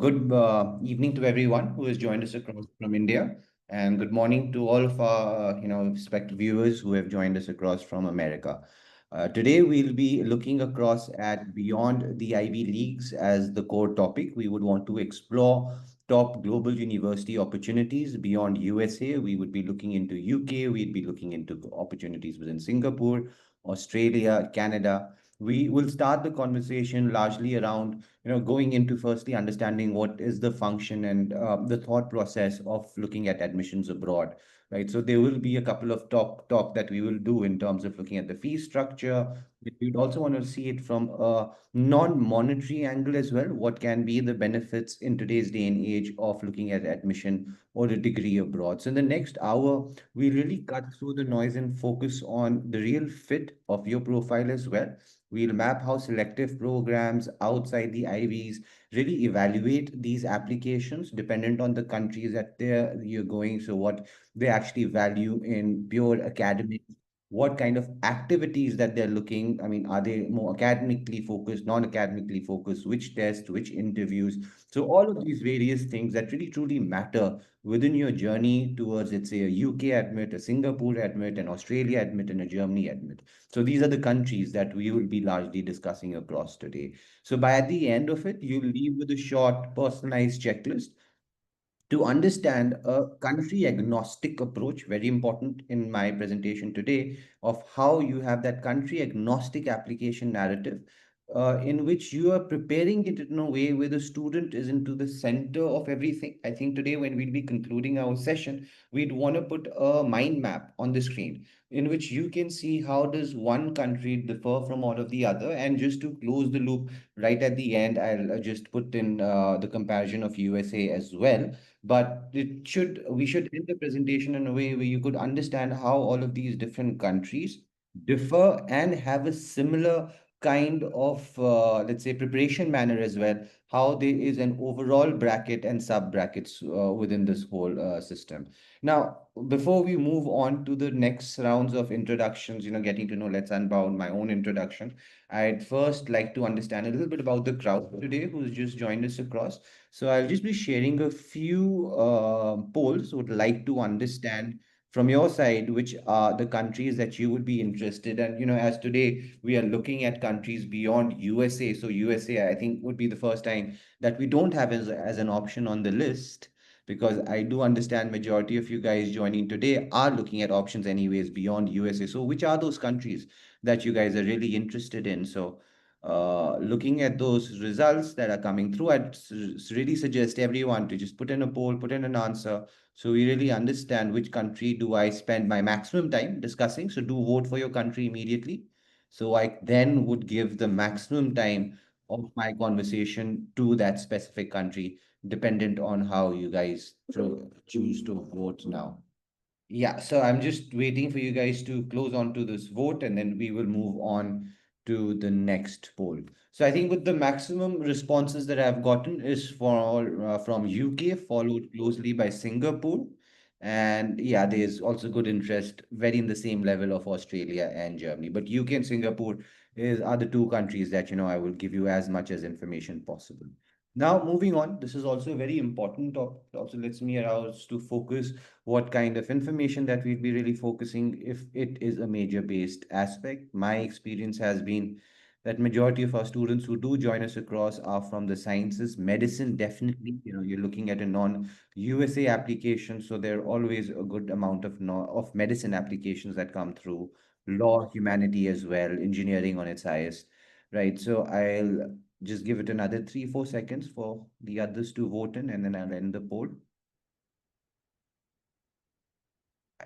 good evening to everyone who has joined us across from India, and good morning to all of our respected viewers who have joined us across from America. Today we'll be looking across at beyond the Ivy Leagues as the core topic. We would want to explore top global university opportunities beyond USA. We would be looking into UK. We'd be looking into opportunities within Singapore, Australia, Canada. We will start the conversation largely around going into firstly understanding what is the function and the thought process of looking at admissions abroad, right? So there will be a couple of talk that we will do in terms of looking at the fee structure. We'd also want to see it from a non-monetary angle as well. What can be the benefits in today's day and age of looking at admission or a degree abroad? So in the next hour, we really cut through the noise and focus on the real fit of your profile as well. We'll map how selective programs outside the Ivies really evaluate these applications dependent on the countries that you're going. So what they actually value in pure academic, what kind of activities that they're looking. I mean, are they more academically focused, non-academically focused, which tests, which interviews? So all of these various things that really truly matter within your journey towards, let's say, a UK admit, a Singapore admit, an Australia admit, and a Germany admit. So these are the countries that we will be largely discussing across today. So by the end of it, you'll leave with a short personalized checklist to understand a country agnostic approach, very important in my presentation today, of how you have that country agnostic application narrative, in which you are preparing it in a way where the student is into the center of everything. I think today, when we'll be concluding our session, we'd want to put a mind map on the screen in which you can see how does one country differ from all of the other. And just to close the loop, right at the end, I'll just put in the comparison of USA as well, but we should end the presentation in a way where you could understand how all of these different countries differ and have a similar kind of let's say preparation manner as well, how there is an overall bracket and sub brackets within this whole system. Now, before we move on to the next rounds of introductions, getting to know Let's Unbound, my own introduction, I'd first like to understand a little bit about the crowd today who's just joined us across. So I'll just be sharing a few polls. Would like to understand from your side which are the countries that you would be interested. And as today we are looking at countries beyond USA. So USA, I think, would be the first time that we don't have as an option on the list, because I do understand majority of you guys joining today are looking at options anyways beyond USA. So which are those countries that you guys are really interested in? So looking at those results that are coming through, I'd really suggest everyone to just put in a poll, put in an answer, so we really understand which country do I spend my maximum time discussing. So do vote for your country immediately. So I then would give the maximum time of my conversation to that specific country, dependent on how you guys choose to vote now. Yeah, so I'm just waiting for you guys to close on to this vote, and then we will move on to the next poll. So I think with the maximum responses that I've gotten is from UK, followed closely by Singapore. And yeah, there's also good interest, very in the same level of Australia and Germany. But UK and Singapore are the two countries that, I will give you as much as information possible. Now, moving on, this is also a very important topic. Also lets me allow us to focus what kind of information that we'd be really focusing if it is a major based aspect. My experience has been that majority of our students who do join us across are from the sciences. Medicine, definitely, you're looking at a non-USA application, so there are always a good amount of of medicine applications that come through. Law, humanity as well, engineering on its highest, right? So I'll just give it another 3, 4 seconds for the others to vote in, and then I'll end the poll.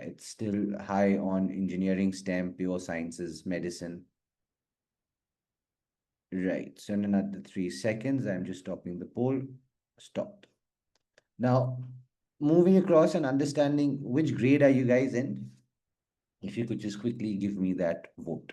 It's still high on engineering, STEM, pure sciences, medicine. Right. So in another 3 seconds, I'm just stopping the poll. Stopped. Now, moving across and understanding which grade are you guys in? If you could just quickly give me that vote.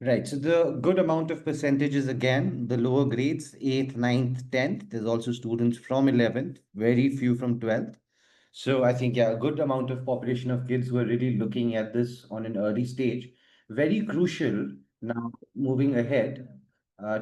Right. So the good amount of percentages again, the lower grades, 8th, ninth, 10th. There's also students from 11th, very few from 12th. So I think, yeah, a good amount of population of kids who are really looking at this on an early stage. Very crucial now moving ahead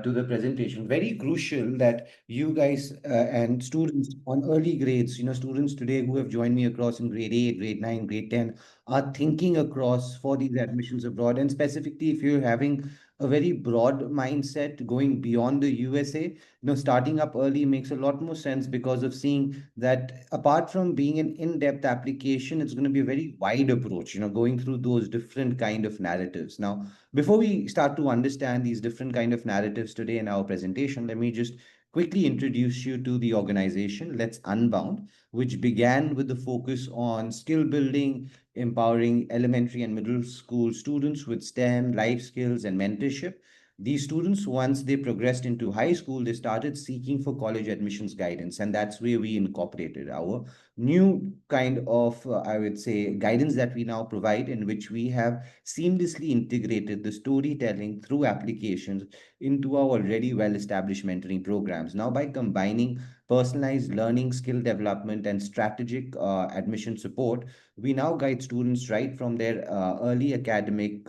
to the presentation. Very crucial that you guys and students on early grades, students today who have joined me across in grade 8, grade 9, grade 10 are thinking across for these admissions abroad. And specifically, if you're having a very broad mindset going beyond the USA, starting up early makes a lot more sense because of seeing that apart from being an in-depth application, it's going to be a very wide approach, going through those different kind of narratives. Now, before we start to understand these different kind of narratives today in our presentation, let me just quickly introduce you to the organization Let's Unbound, which began with the focus on skill building, empowering elementary and middle school students with STEM, life skills, and mentorship. These students, once they progressed into high school, they started seeking for college admissions guidance. And that's where we incorporated our new kind of, I would say, guidance that we now provide, in which we have seamlessly integrated the storytelling through applications into our already well-established mentoring programs. Now, by combining personalized learning, skill development, and strategic admission support, we now guide students right from their early academic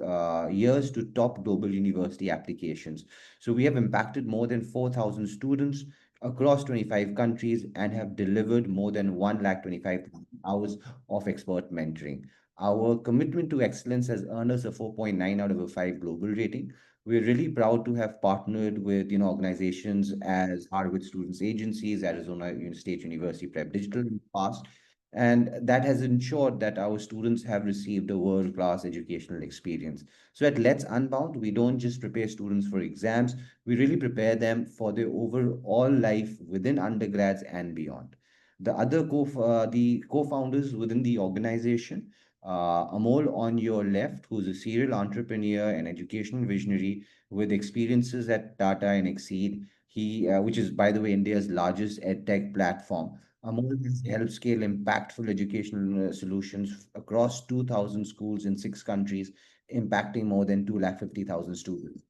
years to top global university applications. So we have impacted more than 4,000 students across 25 countries and have delivered more than 125,000 hours of expert mentoring. Our commitment to excellence has earned us a 4.9 out of a 5 global rating. We're really proud to have partnered with organizations as Harvard Students Agencies, Arizona State University Prep Digital in the past, and that has ensured that our students have received a world-class educational experience. So at Let's Unbound, we don't just prepare students for exams, we really prepare them for their overall life within undergrads and beyond. The co-founders within the organization, Amol on your left, who's a serial entrepreneur and educational visionary with experiences at Tata and Exceed. Which is, by the way, India's largest edtech platform. Amol has helped scale impactful educational solutions across 2,000 schools in 6 countries, impacting more than 250,000 students.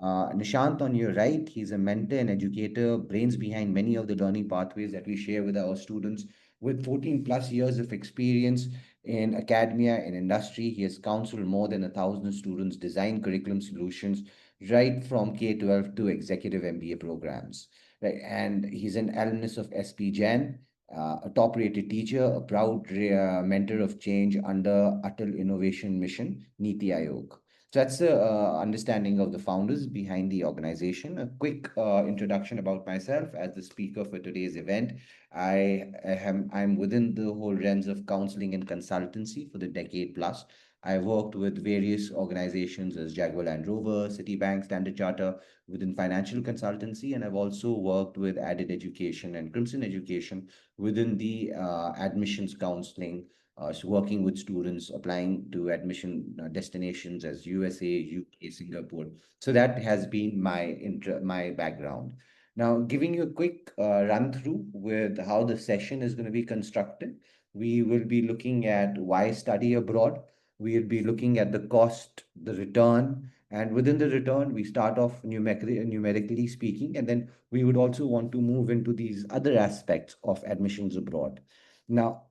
Nishant on your right, he's a mentor and educator, brains behind many of the learning pathways that we share with our students. With 14 plus years of experience in academia and industry, he has counseled more than 1,000 students, design curriculum solutions, right from K-12 to executive MBA programs. Right? And he's an alumnus of SP Jain, a top-rated teacher, a proud mentor of change under Atal Innovation Mission, Niti Aayog. So that's the understanding of the founders behind the organization. A quick introduction about myself as the speaker for today's event. I'm within the whole realms of counseling and consultancy for the decade plus. I worked with various organizations as Jaguar Land Rover, Citibank, Standard Charter within financial consultancy, and I've also worked with Added Education and Crimson Education within the admissions counseling, so working with students applying to admission destinations as USA, UK, Singapore. So that has been my background. Now, giving you a quick run through with how the session is going to be constructed. We will be looking at why study abroad. We'll be looking at the cost, the return, and within the return, we start off numerically speaking, and then we would also want to move into these other aspects of admissions abroad. Now,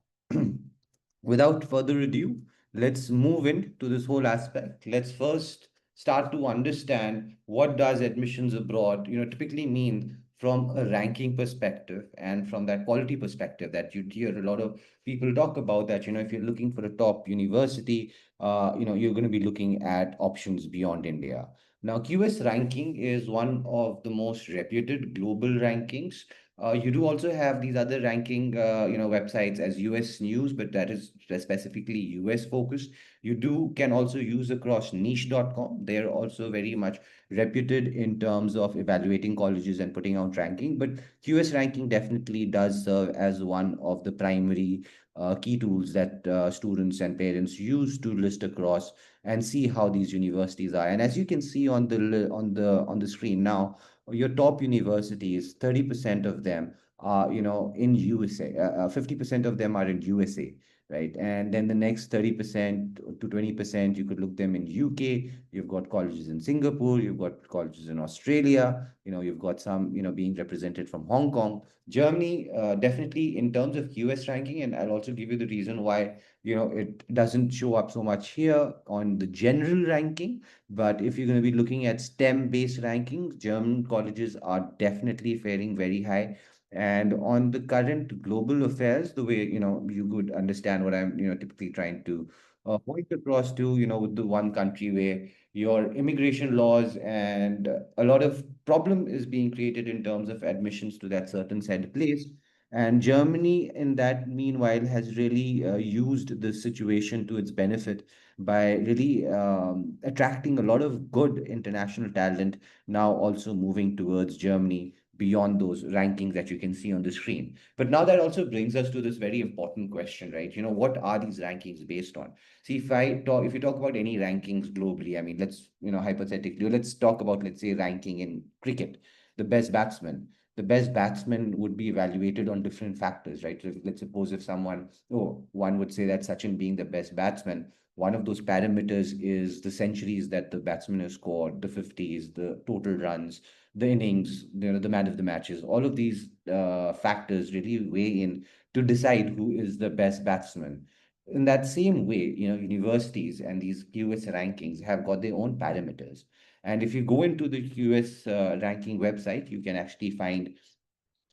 without further ado, let's move into this whole aspect. Let's first start to understand what does admissions abroad, typically mean from a ranking perspective and from that quality perspective that you hear a lot of people talk about that, if you're looking for a top university, you're going to be looking at options beyond India. Now, QS ranking is one of the most reputed global rankings. You do also have these other ranking, websites as US News, but that is specifically US focused. You do can also use across niche.com. They're also very much reputed in terms of evaluating colleges and putting out ranking. But QS ranking definitely does serve as one of the primary key tools that students and parents use to list across and see how these universities are. And as you can see on the screen now, your top universities, 30% of them are, in USA. 50% of them are in USA. right? And then the next 30% to 20%, you could look them in UK. You've got colleges in Singapore. You've got colleges in Australia. You've got some, being represented from Hong Kong. Germany, definitely in terms of QS ranking, and I'll also give you the reason why, it doesn't show up so much here on the general ranking. But if you're going to be looking at STEM-based rankings, German colleges are definitely faring very high. And on the current global affairs, the way, you could understand what I'm, typically trying to point across to, with the one country where your immigration laws and a lot of problem is being created in terms of admissions to that certain said place. And Germany, in that meanwhile, has really used the situation to its benefit by really attracting a lot of good international talent, now also moving towards Germany beyond those rankings that you can see on the screen. But now that also brings us to this very important question, right? What are these rankings based on? See, if you talk about any rankings globally, I mean, let's, hypothetically, let's talk about, let's say, ranking in cricket, the best batsman. The best batsman would be evaluated on different factors, right? So let's suppose if one would say that Sachin being the best batsman, one of those parameters is the centuries that the batsman has scored, the 50s, the total runs, the innings, the man of the matches. All of these factors really weigh in to decide who is the best batsman. In that same way, universities and these QS rankings have got their own parameters. And if you go into the QS ranking website, you can actually find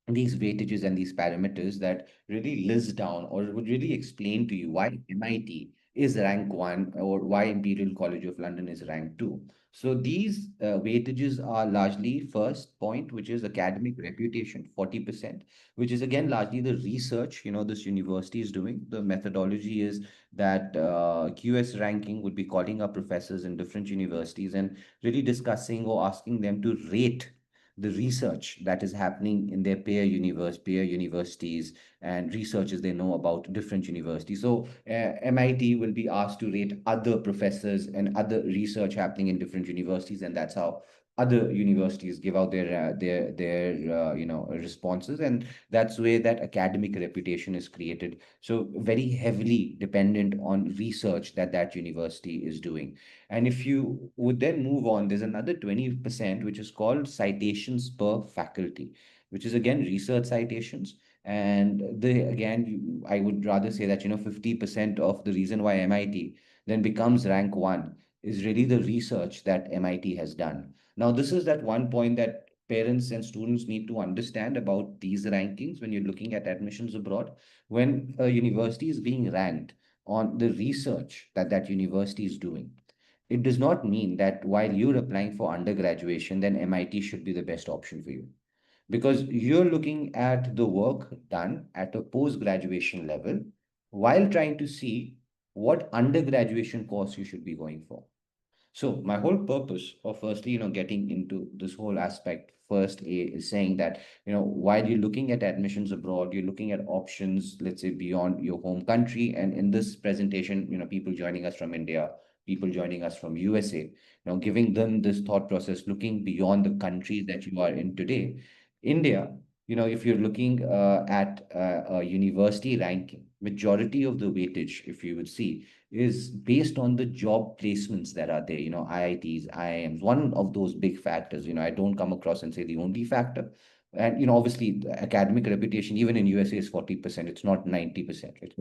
these weightages and these parameters that really list down or would really explain to you why MIT is rank one or why Imperial College of London is rank two. So these weightages are largely first point, which is academic reputation, 40%, which is again largely the research, this university is doing. The methodology is that QS ranking would be calling up professors in different universities and really discussing or asking them to rate the research that is happening in their peer universities and researches they know about different universities. So MIT will be asked to rate other professors and other research happening in different universities, and that's how other universities give out their responses, and that's where that academic reputation is created. So very heavily dependent on research that that university is doing. And if you would then move on, there's another 20%, which is called citations per faculty, which is again research citations. And I would rather say that, 50% of the reason why MIT then becomes rank one is really the research that MIT has done. Now, this is that one point that parents and students need to understand about these rankings when you're looking at admissions abroad. When a university is being ranked on the research that that university is doing, it does not mean that while you're applying for undergraduation, then MIT should be the best option for you. Because you're looking at the work done at a post-graduation level while trying to see what undergraduation course you should be going for. So my whole purpose of firstly, getting into this whole aspect first is saying that, while you're looking at admissions abroad, you're looking at options, let's say beyond your home country. And in this presentation, people joining us from India, people joining us from USA, giving them this thought process, looking beyond the country that you are in today. India, if you're looking at a university ranking, majority of the weightage, if you would see, is based on the job placements that are there, IITs, IIMs, one of those big factors. I don't come across and say the only factor. And, obviously, the academic reputation, even in USA, is 40%. It's not 90%. Right?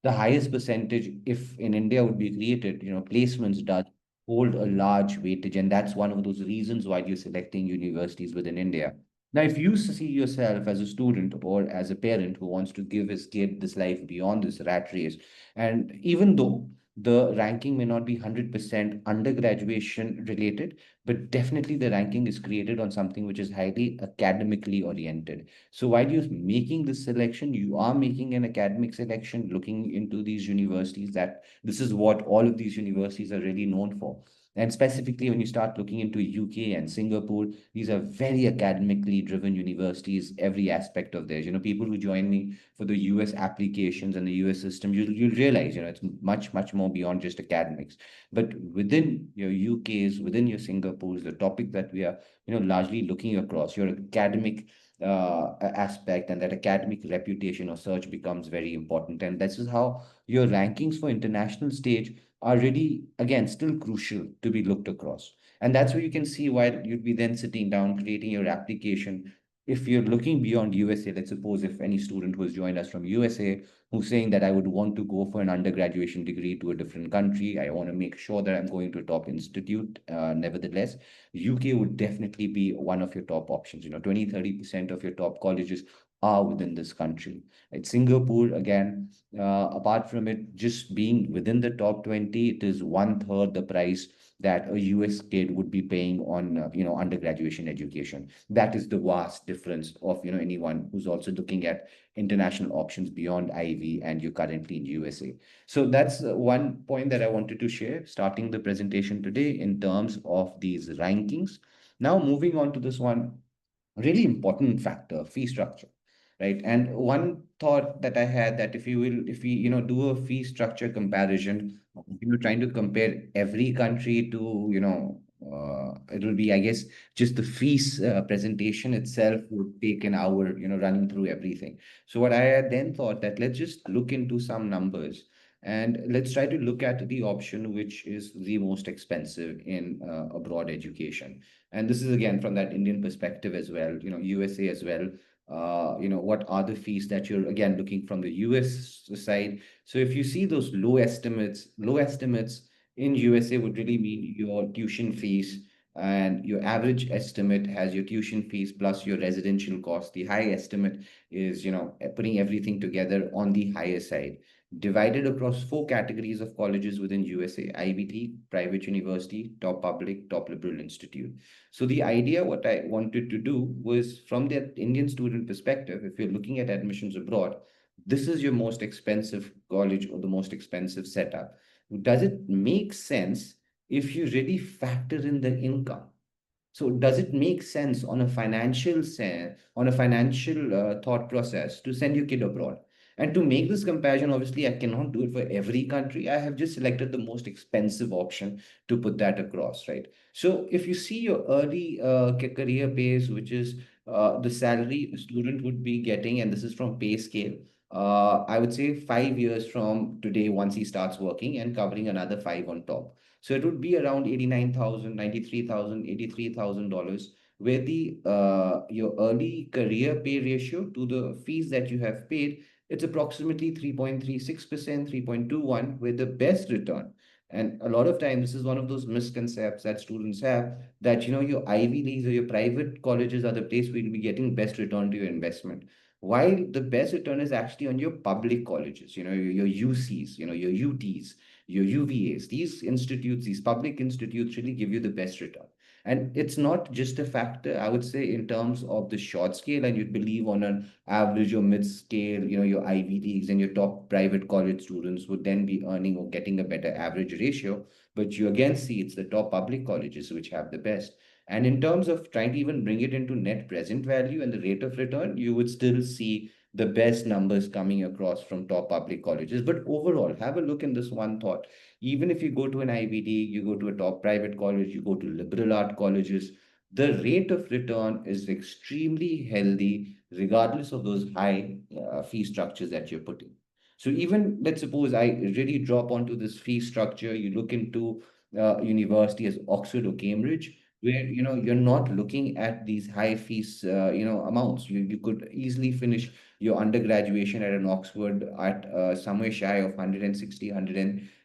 The highest percentage, if in India would be created, placements does hold a large weightage. And that's one of those reasons why you're selecting universities within India. Now, if you see yourself as a student or as a parent who wants to give his kid this life beyond this rat race, and even though the ranking may not be 100% undergraduation related, but definitely the ranking is created on something which is highly academically oriented. So while you're making this selection, you are making an academic selection, looking into these universities, that this is what all of these universities are really known for. And specifically, when you start looking into UK and Singapore, these are very academically driven universities, every aspect of theirs. People who join me for the US applications and the US system, you'll realize, it's much, much more beyond just academics. But within your UKs, within your Singapores, the topic that we are, largely looking across, your academic aspect, and that academic reputation or search becomes very important. And this is how your rankings for international stage are really, again, still crucial to be looked across. And that's where you can see why you'd be then sitting down, creating your application. If you're looking beyond USA, let's suppose if any student who has joined us from USA who's saying that I would want to go for an undergraduation degree to a different country, I want to make sure that I'm going to a top institute. Nevertheless, UK would definitely be one of your top options. 20-30% of your top colleges are within this country. It's Singapore, again, apart from it just being within the top 20, it is one third the price that a US kid would be paying on, undergraduation education. That is the vast difference of, anyone who's also looking at international options beyond Ivy and you're currently in USA. So that's one point that I wanted to share, starting the presentation today in terms of these rankings. Now, moving on to this one really important factor, fee structure, right? And one thought that I had, that if we, do a fee structure comparison, trying to compare every country to, it will be, I guess, just the fees presentation itself would take an hour, running through everything. So what I had then thought that let's just look into some numbers and let's try to look at the option which is the most expensive in abroad education. And this is again from that Indian perspective as well, USA as well. What are the fees that you're again looking from the US side? So if you see those low estimates in USA would really mean your tuition fees, and your average estimate has your tuition fees plus your residential cost. The high estimate is, putting everything together on the higher side, divided across four categories of colleges within USA: IBT, private university, top public, top liberal institute. So the idea, what I wanted to do was from the Indian student perspective, if you're looking at admissions abroad, this is your most expensive college or the most expensive setup. Does it make sense if you really factor in the income? So does it make sense on a financial thought process to send your kid abroad? And to make this comparison, obviously, I cannot do it for every country. I have just selected the most expensive option to put that across, right? So if you see your early career base, which is the salary a student would be getting, and this is from pay scale, I would say 5 years from today, once he starts working and covering another five on top. So it would be around 89,000, 93,000, $83,000, where the your early career pay ratio to the fees that you have paid, it's approximately 3.36%, 3.21, with the best return. And a lot of times, this is one of those misconceptions that students have, that your Ivy Leagues or your private colleges are the place where you'll be getting best return to your investment. While the best return is actually on your public colleges, your UCs, your UTs, your UVAs. These institutes, these public institutes really give you the best return. And it's not just a factor, I would say, in terms of the short scale, and you'd believe on an average or mid scale, your Ivy Leagues and your top private college students would then be earning or getting a better average ratio. But you again see it's the top public colleges which have the best. And in terms of trying to even bring it into net present value and the rate of return, you would still see the best numbers coming across from top public colleges. But overall, have a look in this one thought. Even if you go to an IBD, you go to a top private college, you go to liberal art colleges, the rate of return is extremely healthy, regardless of those high fee structures that you're putting. So even let's suppose I really drop onto this fee structure, you look into university as Oxford or Cambridge, where you're not looking at these high fees amounts. You could easily finish your undergraduation at an Oxford at somewhere shy of 160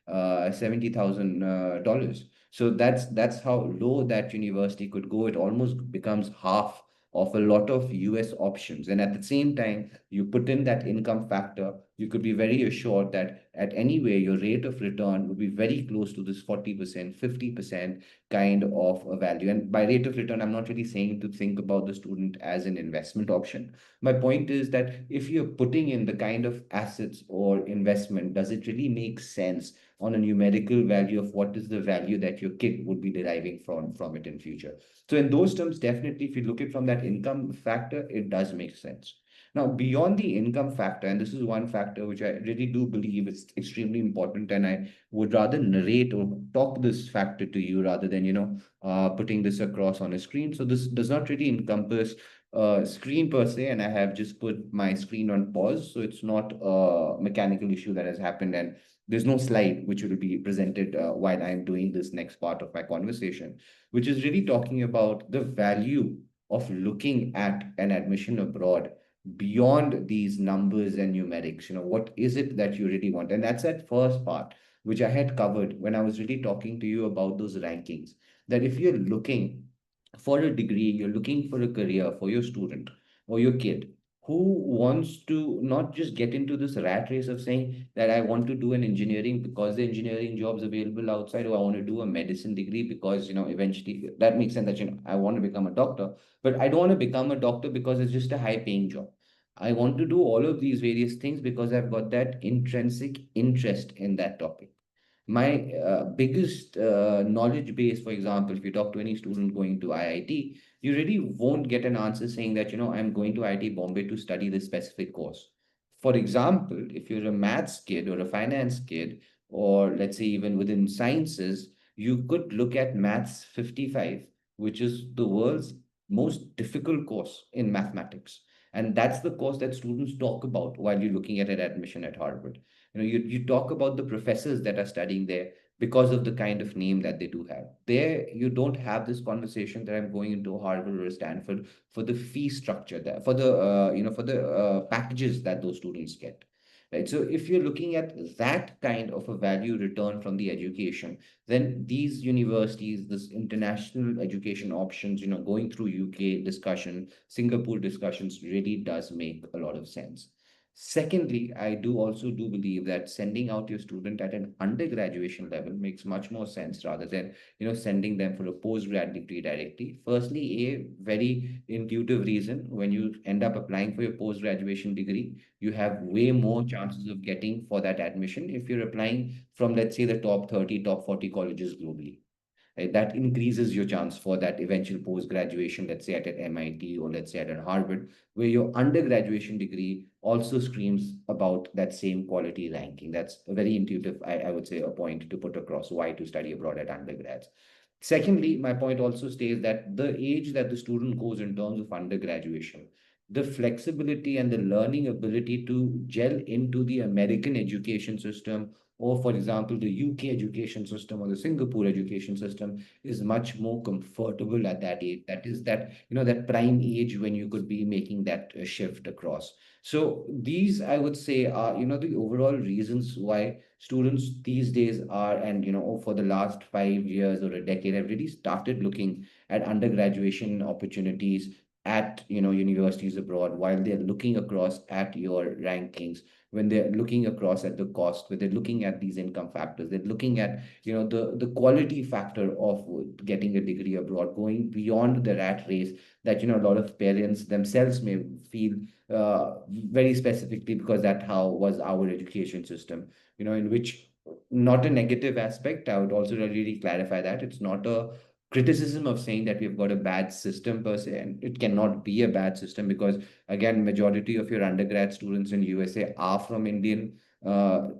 $170,000. So that's how low that university could go. It almost becomes half of a lot of US options. And at the same time, you put in that income factor, you could be very assured that at any way, your rate of return would be very close to this 40%, 50% kind of a value. And by rate of return, I'm not really saying to think about the student as an investment option. My point is that if you're putting in the kind of assets or investment, does it really make sense on a numerical value of what is the value that your kid would be deriving from it in future? So in those terms, definitely, if you look at from that income factor, it does make sense. Now, beyond the income factor, and this is one factor which I really do believe is extremely important, and I would rather narrate or talk this factor to you rather than, putting this across on a screen. So this does not really encompass screen per se, and I have just put my screen on pause. So it's not a mechanical issue that has happened, and there's no slide which will be presented while I'm doing this next part of my conversation, which is really talking about the value of looking at an admission abroad beyond these numbers and numerics. What is it that you really want? And that's that first part, which I had covered when I was really talking to you about those rankings. That if you're looking for a degree, you're looking for a career for your student or your kid who wants to not just get into this rat race of saying that I want to do an engineering because the engineering jobs available outside, or I want to do a medicine degree because, eventually that makes sense that, I want to become a doctor, but I don't want to become a doctor because it's just a high paying job. I want to do all of these various things because I've got that intrinsic interest in that topic. My biggest knowledge base, for example, if you talk to any student going to IIT, you really won't get an answer saying that, I'm going to IIT Bombay to study this specific course. For example, if you're a maths kid or a finance kid, or let's say even within sciences, you could look at Maths 55, which is the world's most difficult course in mathematics. And that's the course that students talk about while you're looking at an admission at Harvard. You talk about the professors that are studying there because of the kind of name that they do have. There, you don't have this conversation that I'm going into Harvard or Stanford for the fee structure there, for the for the packages that those students get. Right. So if you're looking at that kind of a value return from the education, then these universities, this international education options, going through UK discussion, Singapore discussions really does make a lot of sense. Secondly, I do believe that sending out your student at an undergraduation level makes much more sense rather than, sending them for a postgrad degree directly. Firstly, a very intuitive reason: when you end up applying for your post-graduation degree, you have way more chances of getting for that admission if you're applying from, let's say, the top 30, top 40 colleges globally. Right? That increases your chance for that eventual post graduation, let's say at an MIT or let's say at an Harvard, where your undergraduation degree also screams about that same quality ranking. That's a very intuitive, I would say, a point to put across why to study abroad at undergrads. Secondly, my point also states that the age that the student goes in terms of undergraduation, the flexibility and the learning ability to gel into the American education system, or for example, the UK education system or the Singapore education system, is much more comfortable at that age. That is that, that prime age when you could be making that shift across. So these, I would say, are, the overall reasons why students these days are, and, for the last 5 years or a decade, have really started looking at undergraduation opportunities at, universities abroad, while they're looking across at your rankings, when they're looking across at the cost, when they're looking at these income factors, they're looking at, the quality factor of getting a degree abroad, going beyond the rat race that, a lot of parents themselves may feel very specifically, because that how was our education system, in which, not a negative aspect. I would also really clarify that it's not a criticism of saying that we've got a bad system per se, and it cannot be a bad system because, again, majority of your undergrad students in USA are from Indian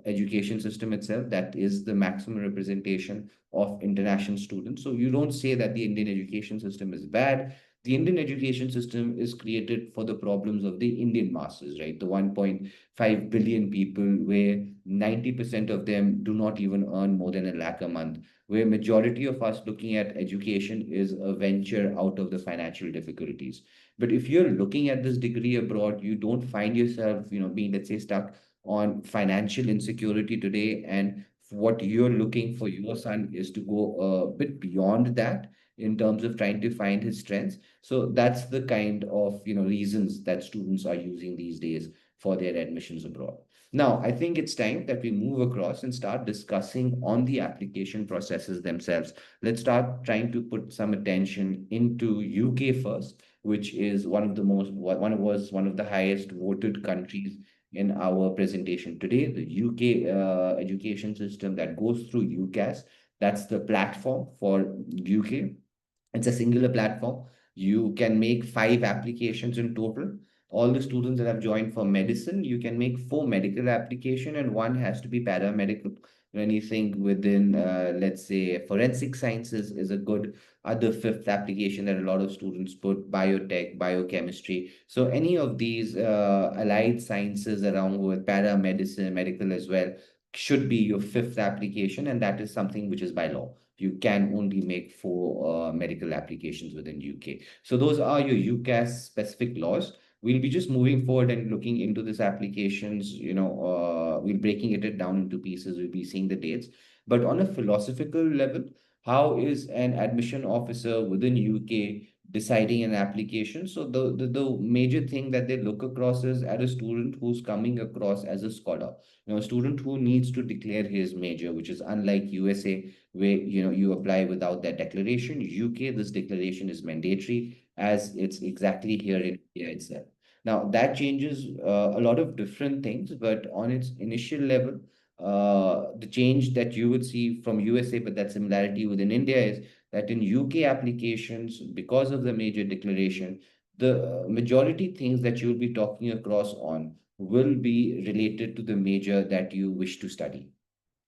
education system itself. That is the maximum representation of international students. So you don't say that the Indian education system is bad. The Indian education system is created for the problems of the Indian masses, right? The 1.5 billion people, where 90% of them do not even earn more than a lakh a month, where majority of us looking at education is a venture out of the financial difficulties. But if you're looking at this degree abroad, you don't find yourself, being, let's say, stuck on financial insecurity today. And what you're looking for your son is to go a bit beyond that in terms of trying to find his strengths. So that's the kind of, reasons that students are using these days for their admissions abroad. Now, I think it's time that we move across and start discussing on the application processes themselves. Let's start trying to put some attention into UK first, which is one of the highest voted countries in our presentation today. The UK education system that goes through UCAS, that's the platform for UK. It's a singular platform. You can make 5 applications in total. All the students that have joined for medicine, you can make 4 medical application and one has to be paramedical. anything within, let's say, forensic sciences is a good other fifth application that a lot of students put, biotech, biochemistry. So any of these allied sciences along with paramedicine, medical as well, should be your fifth application, and that is something which is by law. You can only make four medical applications within UK. So those are your UCAS specific laws. We'll be just moving forward and looking into these applications. We're breaking it down into pieces. We'll be seeing the dates. But on a philosophical level, how is an admission officer within UK deciding an application? So the major thing that they look across is at a student who's coming across as a scholar, a student who needs to declare his major, which is unlike USA, where you apply without that declaration. UK, this declaration is mandatory, as it's exactly here in India itself. Now that changes a lot of different things, but on its initial level, the change that you would see from USA, but that similarity within India is that in UK applications, because of the major declaration, the majority things that you'll be talking across on will be related to the major that you wish to study.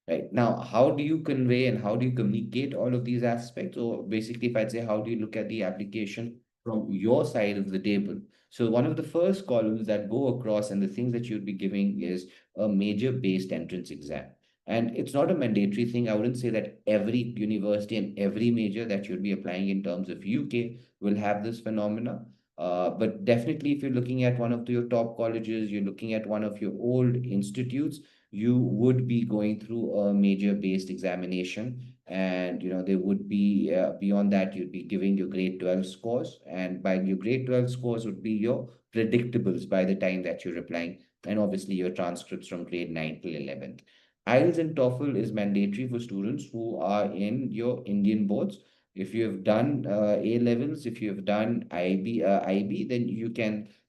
Right. Now, how do you convey and how do you communicate all of these aspects? Or basically, if I'd say, how do you look at the application from your side of the table? So one of the first columns that go across and the things that you'd be giving is a major based entrance exam. And it's not a mandatory thing. I wouldn't say that every university and every major that you'd be applying in terms of UK will have this phenomena. But definitely, if you're looking at one of your top colleges, you're looking at one of your old institutes, you would be going through a major based examination, and there would be beyond that you'd be giving your grade 12 scores, and by your grade 12 scores would be your predictables by the time that you're applying, and obviously your transcripts from grade 9 till 11th. IELTS and TOEFL is mandatory for students who are in your Indian boards. If you have done A levels, if you have done IB, then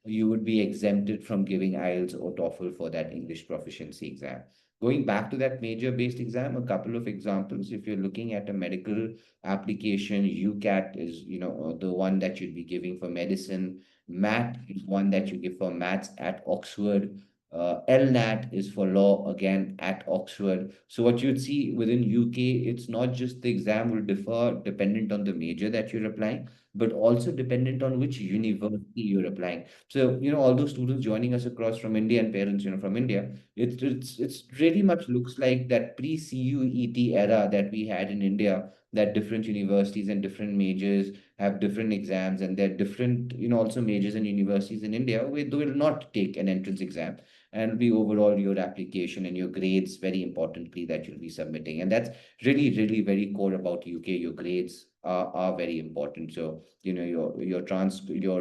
you would be exempted from giving IELTS or TOEFL for that English proficiency exam. Going back to that major based exam, a couple of examples. If you're looking at a medical application, UCAT is, the one that you'd be giving for medicine. MAT is one that you give for maths at Oxford. LNAT is for law, again at Oxford. So what you'd see within UK, it's not just the exam will differ dependent on the major that you're applying, but also dependent on which university you're applying. So, all those students joining us across from India and parents, from India, it's really much looks like that pre-CUET era that we had in India, that different universities and different majors have different exams, and there are different, also majors and universities in India where they will not take an entrance exam, and be overall your application and your grades, very importantly, that you'll be submitting. And that's really, really very core about UK. Your grades are very important. So, your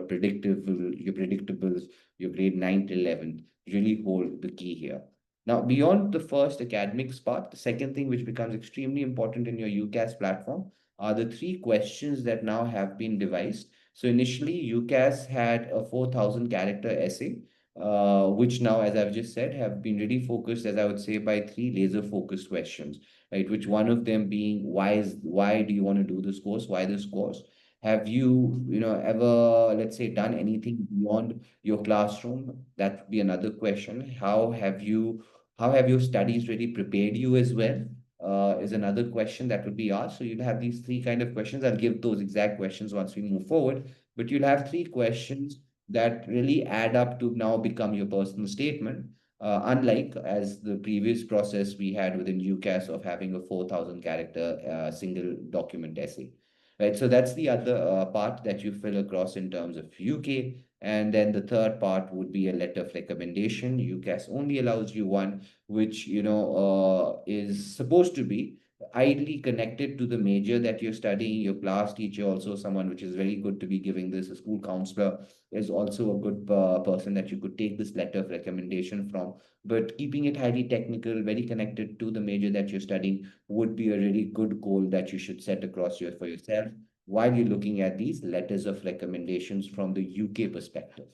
predictables, your grade 9 to 11 really hold the key here. Now, beyond the first academics part, the second thing which becomes extremely important in your UCAS platform are the three questions that now have been devised. So initially, UCAS had a 4,000 character essay, which now, as I've just said, have been really focused, as I would say, by three laser focused questions, right? Which one of them being, why do you want to do this course? Why this course? Have you, ever, let's say, done anything beyond your classroom? That would be another question. How have your studies really prepared you as well? Is another question that would be asked. So you'll have these three kind of questions. I'll give those exact questions once we move forward, but you'll have three questions that really add up to now become your personal statement. Unlike as the previous process we had within UCAS of having a 4,000 character single document essay, right? So that's the other part that you fill across in terms of UK. And then the third part would be a letter of recommendation. UCAS only allows you one, which, is supposed to be ideally connected to the major that you're studying. Your class teacher, also someone which is very good to be giving this, a school counselor is also a good person that you could take this letter of recommendation from. But keeping it highly technical, very connected to the major that you're studying, would be a really good goal that you should set across for yourself while you're looking at these letters of recommendations from the UK perspective.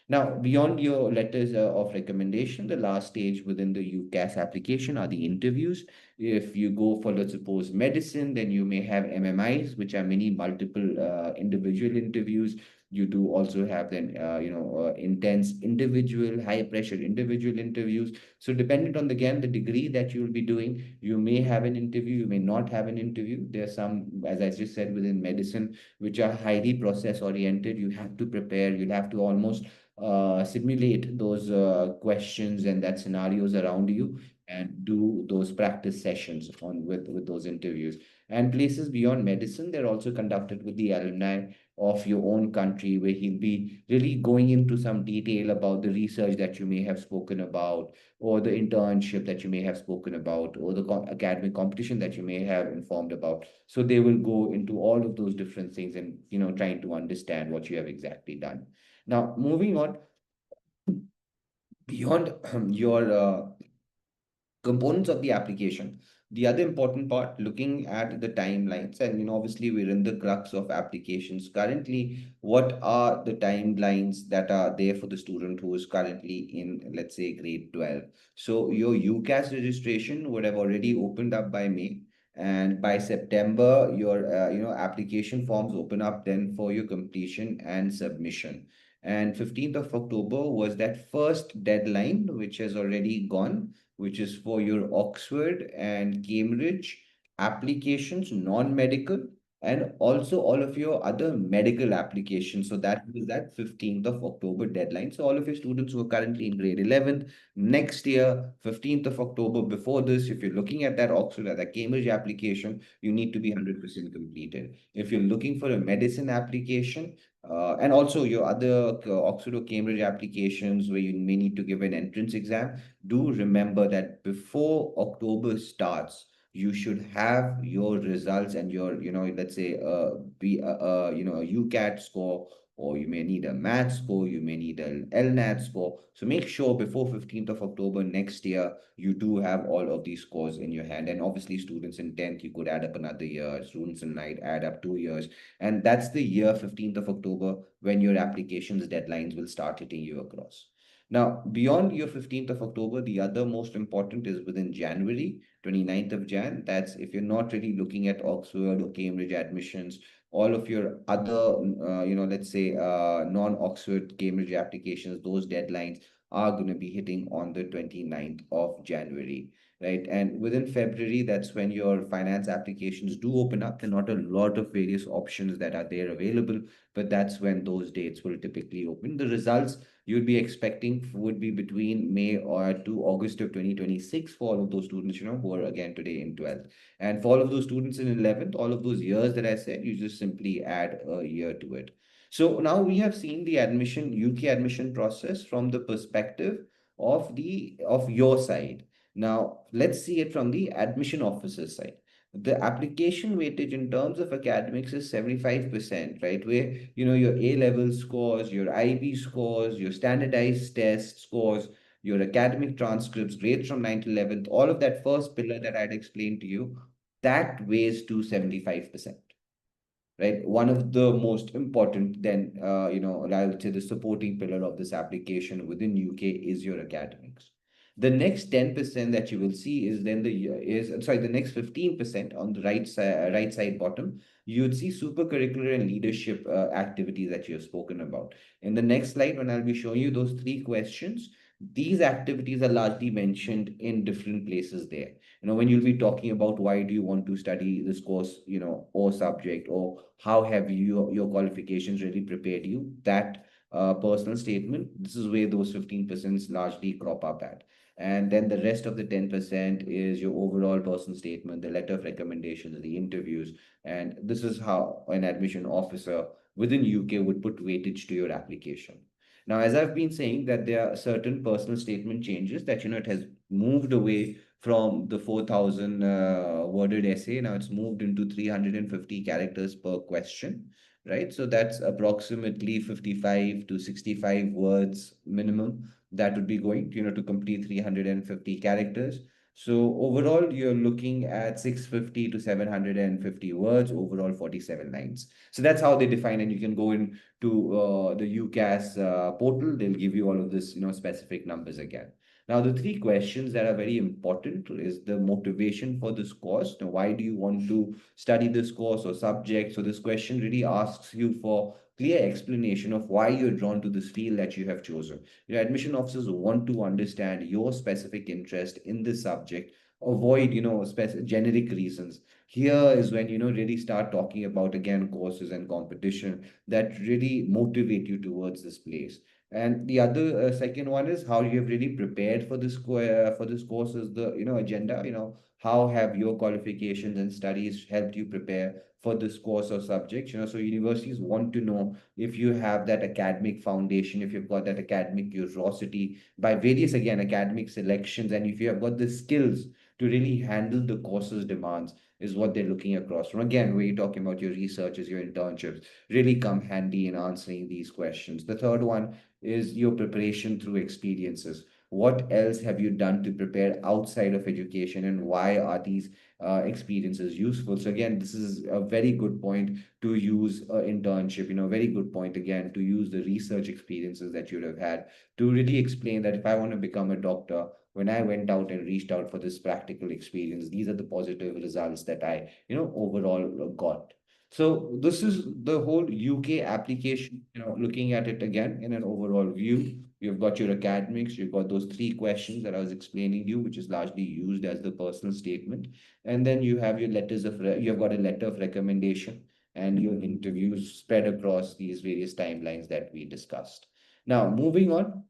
Now, beyond your letters of recommendation, the last stage within the UCAS application are the interviews. If you go for, let's suppose, medicine, then you may have MMIs, which are many multiple individual interviews. You do also have then, intense individual, high pressure individual interviews. So dependent on, again, the degree that you will be doing, you may have an interview, you may not have an interview. There are some, as I just said, within medicine, which are highly process oriented. You have to prepare, you'll have to almost simulate those questions and that scenarios around you, and do those practice sessions on with those interviews. And places beyond medicine, they're also conducted with the alumni of your own country, where he'll be really going into some detail about the research that you may have spoken about, or the internship that you may have spoken about, or the academic competition that you may have informed about. So they will go into all of those different things, and trying to understand what you have exactly done. Now, moving on, beyond your components of the application, the other important part, looking at the timelines, and obviously we're in the crux of applications currently. What are the timelines that are there for the student who is currently in, let's say, grade 12? So your UCAS registration would have already opened up by May, and by September your application forms open up then for your completion and submission. And 15th of October was that first deadline, which has already gone, which is for your Oxford and Cambridge applications, non-medical, and also all of your other medical applications. So that was that 15th of October deadline. So all of your students who are currently in grade 11, next year, 15th of October, before this, if you're looking at that Oxford or that Cambridge application, you need to be 100% completed. If you're looking for a medicine application, and also your other Oxford or Cambridge applications where you may need to give an entrance exam, do remember that before October starts, you should have your results and your, let's say, a UCAT score, or you may need a math score, you may need an LNAT score. So make sure before 15th of October next year, you do have all of these scores in your hand. And obviously, students in 10th, you could add up another year. Students in 9th, add up 2 years. And that's the year 15th of October when your applications deadlines will start hitting you across. Now, beyond your 15th of October, the other most important is within January, 29th of Jan. That's if you're not really looking at Oxford or Cambridge admissions, all of your other, let's say, non-Oxford, Cambridge applications, those deadlines are going to be hitting on the 29th of January, right? And within February, that's when your finance applications do open up. There are not a lot of various options that are there available, but that's when those dates will typically open. The results you'd be expecting would be between May or to August of 2026 for all of those students, who are again today in 12th. And for all of those students in 11th, all of those years that I said, you just simply add a year to it. So now we have seen the UK admission process from the perspective of your side. Now let's see it from the admission officer's side. The application weightage in terms of academics is 75%, right? Where, your A level scores, your IB scores, your standardized test scores, your academic transcripts, grades from 9th to 11th, all of that first pillar that I'd explained to you, that weighs to 75%, right? One of the most important then, I would say the supporting pillar of this application within UK is your academics. The next 10% that you will see is then the next 15% on the right side bottom, you would see super curricular and leadership activities that you have spoken about. In the next slide, when I'll be showing you those three questions, these activities are largely mentioned in different places there. When you'll be talking about why do you want to study this course, or subject, or how have your qualifications really prepared you, that personal statement, this is where those 15% largely crop up at. And then the rest of the 10% is your overall personal statement, the letter of recommendations, the interviews. And this is how an admission officer within UK would put weightage to your application. Now, as I've been saying, that there are certain personal statement changes that, it has moved away from the 4,000 worded essay. Now it's moved into 350 characters per question, right? So that's approximately 55 to 65 words minimum that would be going, to complete 350 characters. So overall, you're looking at 650 to 750 words, overall 47 lines. So that's how they define, and you can go in to the UCAS portal, they'll give you all of this, specific numbers again. Now, the three questions that are very important is the motivation for this course. Now, why do you want to study this course or subject? So this question really asks you for clear explanation of why you're drawn to this field that you have chosen. Your admission officers want to understand your specific interest in this subject. Avoid, generic reasons. Here is when, really start talking about, again, courses and competition that really motivate you towards this place. And the other second one is how you have really prepared for this course is the agenda. How have your qualifications and studies helped you prepare for this course or subject? So universities want to know if you have that academic foundation, if you've got that academic curiosity by various again academic selections, and if you have got the skills to really handle the course's demands is what they're looking across from. Again, where you're talking about your researches, your internships, really come handy in answering these questions. The third one is your preparation through experiences. What else have you done to prepare outside of education, and why are these experiences useful? So again, this is a very good point to use internship. Very good point again to use the research experiences that you'd have had to really explain that if I want to become a doctor, when I went out and reached out for this practical experience, these are the positive results that I, overall got. So this is the whole UK application, looking at it again in an overall view. You've got your academics, you've got those three questions that I was explaining to you, which is largely used as the personal statement. And then you have your you've got a letter of recommendation and your interviews spread across these various timelines that we discussed. Now, moving on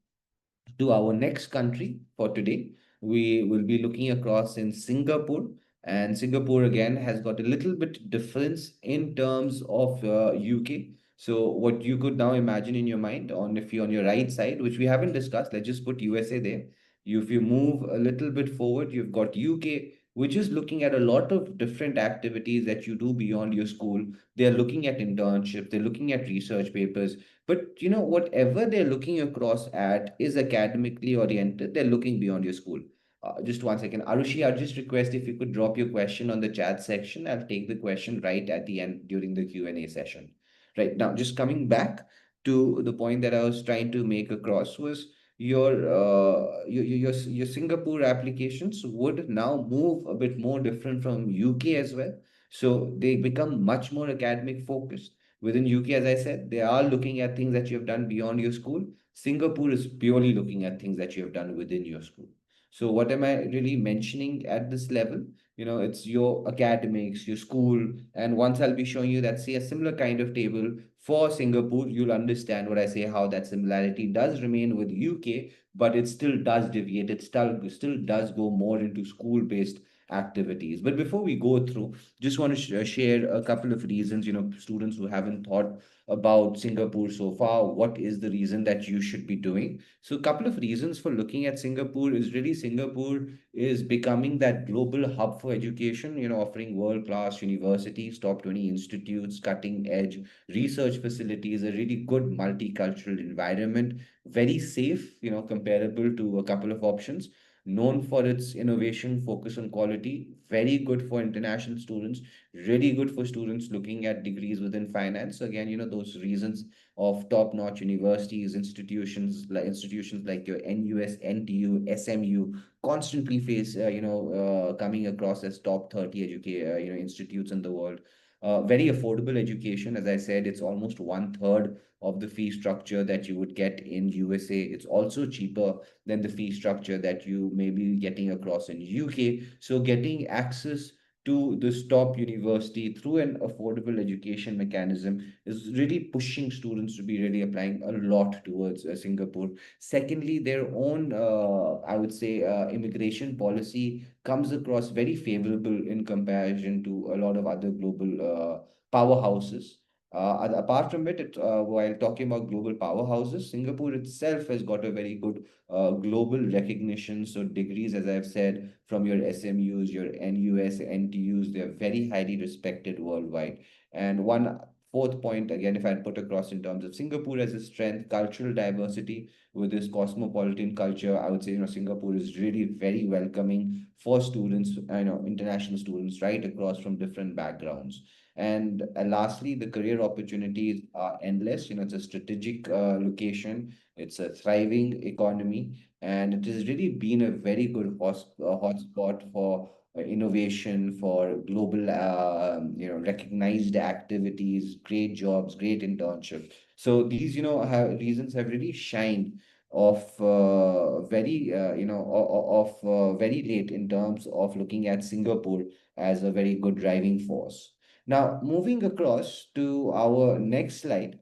to our next country for today. We will be looking across in Singapore. And Singapore again has got a little bit difference in terms of UK. So what you could now imagine in your mind on if you're on your right side, which we haven't discussed, let's just put USA there. If you move a little bit forward, you've got UK, which is looking at a lot of different activities that you do beyond your school. They're looking at internships, they're looking at research papers, but whatever they're looking across at is academically oriented. They're looking beyond your school. Just one second. Arushi, I'll just request if you could drop your question on the chat section. I'll take the question right at the end during the Q&A session. Right now, just coming back to the point that I was trying to make across was your Singapore applications would now move a bit more different from UK as well. So they become much more academic focused. Within UK, as I said, they are looking at things that you have done beyond your school. Singapore is purely looking at things that you have done within your school. So what am I really mentioning at this level? It's your academics, your school, and once I'll be showing you that, say, a similar kind of table for Singapore, you'll understand what I say, how that similarity does remain with UK, but it still does deviate. It still does go more into school-based activities. But before we go through, just want to share a couple of reasons, students who haven't thought about Singapore so far, what is the reason that you should be doing? So a couple of reasons for looking at Singapore is really Singapore is becoming that global hub for education, offering world-class universities, top 20 institutes, cutting-edge research facilities, a really good multicultural environment, very safe, comparable to a couple of options, known for its innovation, focus on quality, very good for international students, really good for students looking at degrees within finance. So again, those reasons of top-notch universities, institutions like your NUS, NTU, SMU, constantly face, coming across as top 30 institutes in the world. Very affordable education. As I said, it's almost one third of the fee structure that you would get in USA. It's also cheaper than the fee structure that you may be getting across in UK. So getting access to this top university through an affordable education mechanism is really pushing students to be really applying a lot towards Singapore. Secondly, their own, I would say, immigration policy comes across very favorable in comparison to a lot of other global powerhouses. Apart from it, while talking about global powerhouses, Singapore itself has got a very good global recognition. So degrees, as I've said, from your SMUs, your NUS, NTUs, they're very highly respected worldwide. And one fourth point, again, if I put across in terms of Singapore as a strength, cultural diversity with this cosmopolitan culture, I would say, Singapore is really very welcoming for students, international students right across from different backgrounds. And lastly, the career opportunities are endless. It's a strategic location, it's a thriving economy, and it has really been a very good hotspot for innovation, for global, recognized activities, great jobs, great internships. So these, reasons have really shined of very, very late in terms of looking at Singapore as a very good driving force. Now, moving across to our next slide,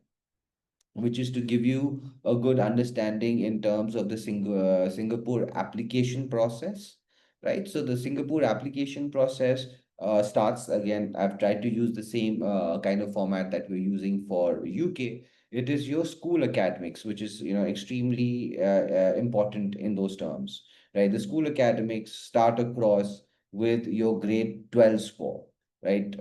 which is to give you a good understanding in terms of the Singapore application process, right? So the Singapore application process starts again. I've tried to use the same kind of format that we're using for UK. It is your school academics, which is extremely important in those terms, right? The school academics start across with your grade 12 score, right?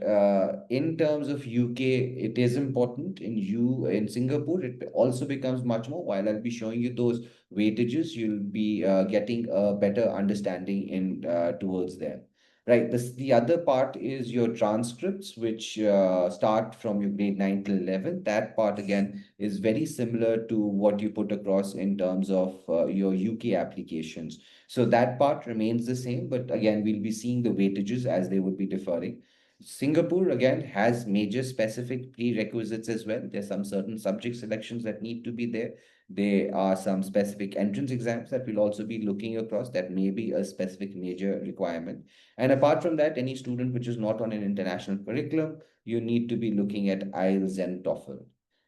In terms of UK, it is important. In Singapore, it also becomes much more. While I'll be showing you those weightages, you'll be getting a better understanding in towards them. Right. The other part is your transcripts, which start from your grade 9 till 11. That part again is very similar to what you put across in terms of your UK applications. So that part remains the same, but again, we'll be seeing the weightages as they would be differing. Singapore again has major specific prerequisites as well. There's some certain subject selections that need to be there. There are some specific entrance exams that we'll also be looking across that may be a specific major requirement. And apart from that, any student which is not on an international curriculum, you need to be looking at IELTS and TOEFL.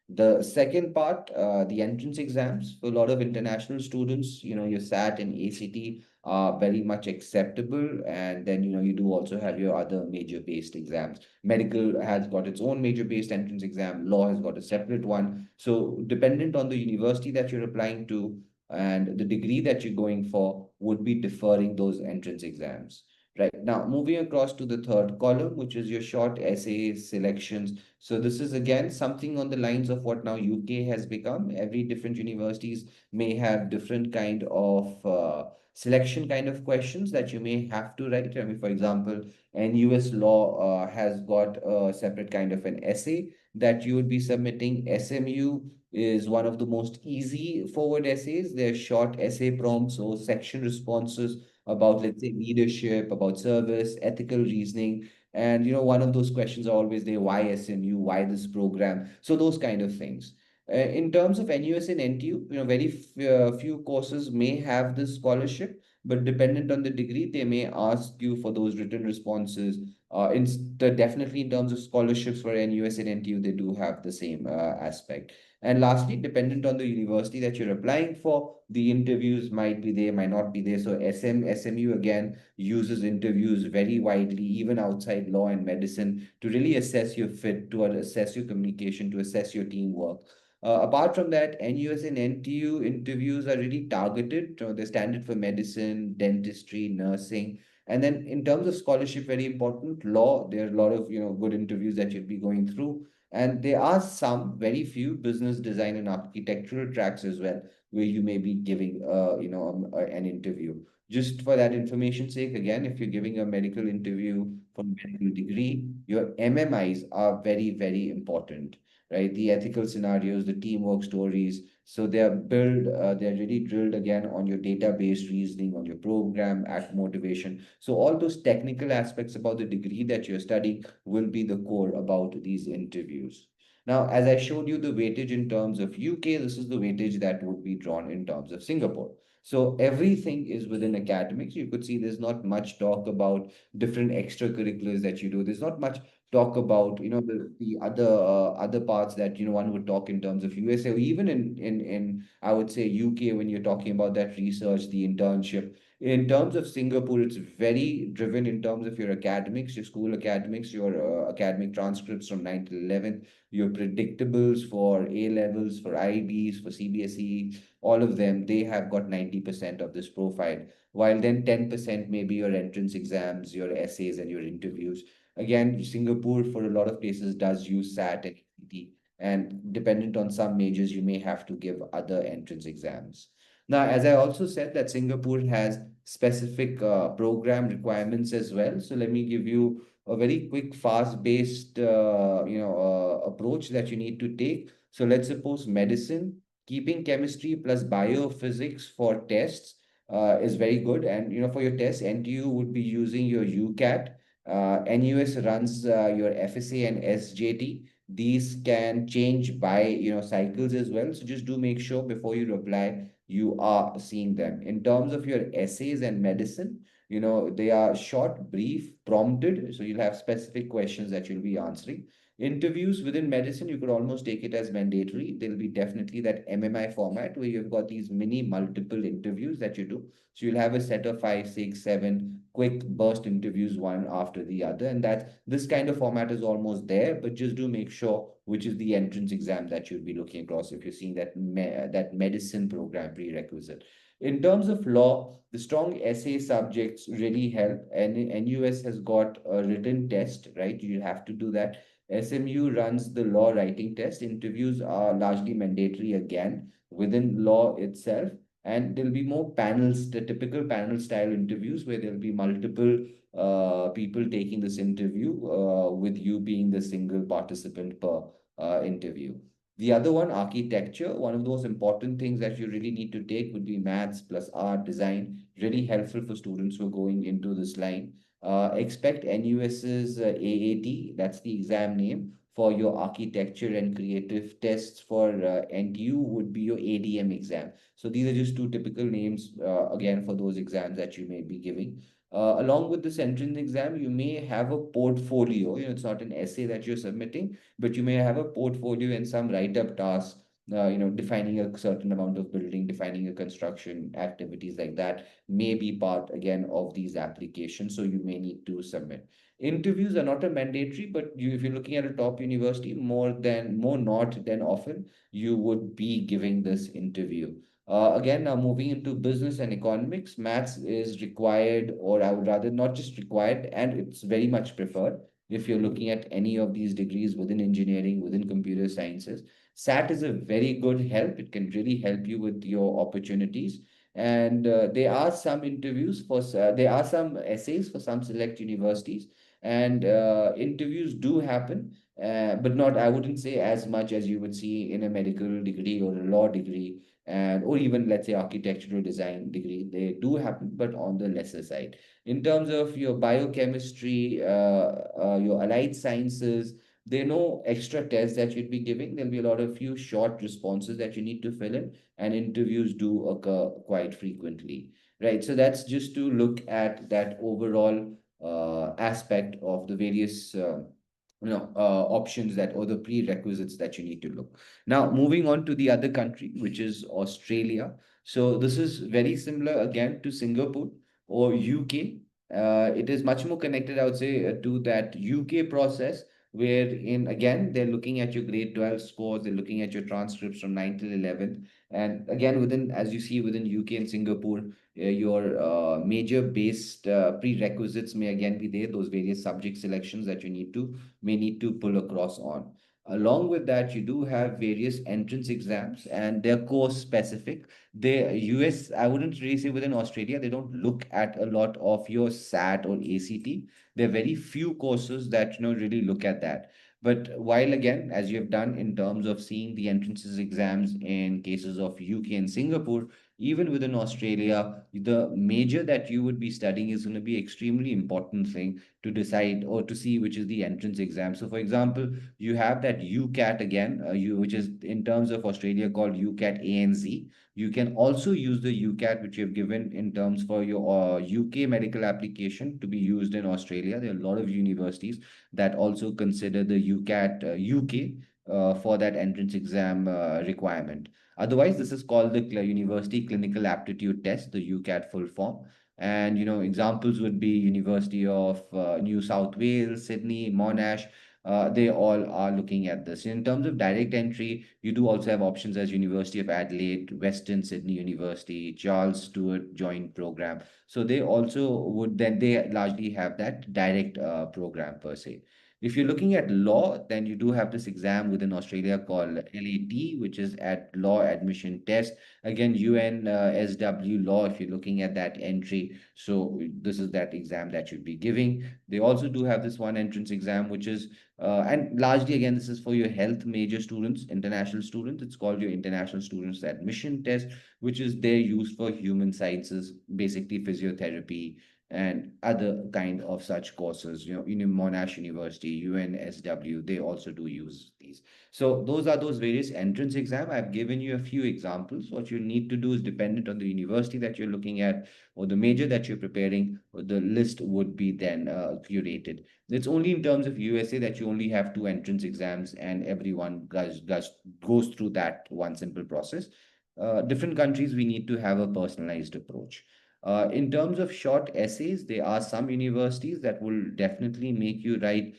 The second part, the entrance exams for a lot of international students, your SAT and ACT are very much acceptable. And then, you do also have your other major based exams. Medical has got its own major based entrance exam. Law has got a separate one. So dependent on the university that you're applying to and the degree that you're going for would be deferring those entrance exams. Right now, moving across to the third column, which is your short essay selections. So this is again something on the lines of what now UK has become. Every different universities may have different kind of selection kind of questions that you may have to write. I mean, for example, NUS law has got a separate kind of an essay that you would be submitting. SMU is one of the most easy forward essays. They're short essay prompts or section responses about, let's say, leadership, about service, ethical reasoning. And one of those questions are always there: why SMU, why this program? So those kind of things. In terms of NUS and NTU, very few courses may have this scholarship, but dependent on the degree, they may ask you for those written responses. Definitely in terms of scholarships for NUS and NTU, they do have the same aspect. And lastly, dependent on the university that you're applying for, the interviews might be there, might not be there. So SMU again uses interviews very widely, even outside law and medicine, to really assess your fit, to assess your communication, to assess your teamwork. Apart from that, NUS and NTU interviews are really targeted. They're standard for medicine, dentistry, nursing. And then in terms of scholarship, very important, law, there are a lot of good interviews that you'll be going through. And there are some, very few, business design and architectural tracks as well, where you may be giving an interview. Just for that information sake, again, if you're giving a medical interview for a medical degree, your MMIs are very, very important, right? The ethical scenarios, the teamwork stories. So they're really drilled again on your database reasoning, on your program, act motivation. So all those technical aspects about the degree that you're studying will be the core about these interviews. Now, as I showed you the weightage in terms of UK, this is the weightage that would be drawn in terms of Singapore. So everything is within academics. You could see there's not much talk about different extracurriculars that you do. There's not much talk about the other parts that one would talk in terms of USA, or even in I would say UK, when you're talking about that research, the internship. In terms of Singapore, it's very driven in terms of your academics, your school academics, your academic transcripts from 9 to 11, your predictables for A levels, for IBs, for CBSE, all of them, they have got 90% of this profile, while then 10% maybe your entrance exams, your essays, and your interviews. Again, Singapore for a lot of places does use SAT and ACT, and dependent on some majors, you may have to give other entrance exams. Now, as I also said, that Singapore has specific program requirements as well. So let me give you a very quick, fast-based, approach that you need to take. So let's suppose medicine, keeping chemistry plus biophysics for tests is very good. And for your test, NTU would be using your UCAT. NUS runs your FSA and SJT. These can change by cycles as well. So just do make sure before you reply, you are seeing them. In terms of your essays and medicine, they are short, brief, prompted. So you'll have specific questions that you'll be answering. Interviews within medicine, you could almost take it as mandatory. There'll be definitely that MMI format where you've got these mini multiple interviews that you do. So you'll have a set of five, six, seven quick burst interviews, one after the other. And that this kind of format is almost there, but just do make sure which is the entrance exam that you'll be looking across if you're seeing that medicine program prerequisite. In terms of law, the strong essay subjects really help. And NUS has got a written test, right? You have to do that. SMU runs the law writing test. Interviews are largely mandatory again within law itself. And there'll be more panels, the typical panel style interviews where there'll be multiple people taking this interview, with you being the single participant per interview. The other one, architecture, one of those important things that you really need to take would be maths plus art design, really helpful for students who are going into this line. Expect NUS's AAT, that's the exam name for your architecture and creative tests. For NTU would be your ADM exam. So these are just two typical names, again, for those exams that you may be giving. Along with this entrance exam, you may have a portfolio. It's not an essay that you're submitting, but you may have a portfolio and some write-up tasks, defining a certain amount of building, defining a construction, activities like that may be part again of these applications. So you may need to submit. Interviews are not a mandatory, but if you're looking at a top university, more not than often, you would be giving this interview. Again, now moving into business and economics, maths is required, or I would rather not just required, and it's very much preferred if you're looking at any of these degrees within engineering, within computer sciences. SAT is a very good help. It can really help you with your opportunities. And there are some essays for some select universities, and interviews do happen, but not, I wouldn't say as much as you would see in a medical degree or a law degree, and or even let's say architectural design degree. They do happen, but on the lesser side. In terms of your biochemistry, your allied sciences, there are no extra tests that you'd be giving. There'll be a lot of few short responses that you need to fill in, and interviews do occur quite frequently, right? So that's just to look at that overall aspect of the various options that, or the prerequisites that you need to look. Now, moving on to the other country, which is Australia. So this is very similar again to Singapore or UK. It is much more connected, I would say, to that UK process, wherein again they're looking at your grade 12 scores, they're looking at your transcripts from 9 till 11, and again within, as you see, within UK and Singapore, your major based prerequisites may again be there, those various subject selections that you may need to pull across on. Along with that, you do have various entrance exams, and they're course specific. The US, I wouldn't really say within Australia, they don't look at a lot of your SAT or ACT. There are very few courses that really look at that. But while again, as you have done in terms of seeing the entrances exams in cases of UK and Singapore, even within Australia, the major that you would be studying is going to be extremely important thing to decide or to see which is the entrance exam. So, for example, you have that UCAT again, which is in terms of Australia called UCAT ANZ. You can also use the UCAT which you have given in terms for your UK medical application to be used in Australia. There are a lot of universities that also consider the UCAT UK for that entrance exam requirement. Otherwise, this is called the University Clinical Aptitude Test, the UCAT full form. And examples would be University of New South Wales, Sydney, Monash. They all are looking at this. In terms of direct entry, you do also have options as University of Adelaide, Western Sydney University, Charles Sturt Joint Program. So they also would then, they largely have that direct program per se. If you're looking at law, then you do have this exam within Australia called LAT, which is at Law Admission Test. Again, UNSW Law, if you're looking at that entry. So this is that exam that you'd be giving. They also do have this one entrance exam, which is, and largely, again, this is for your health major students, international students. It's called your International Students Admission Test, which is their use for human sciences, basically physiotherapy, and other kind of such courses. Monash University, UNSW, they also do use these. So those are those various entrance exam. I've given you a few examples. What you need to do is dependent on the university that you're looking at or the major that you're preparing, the list would be then curated. It's only in terms of USA that you only have two entrance exams and everyone goes through that one simple process. Different countries, we need to have a personalized approach. In terms of short essays, there are some universities that will definitely make you write,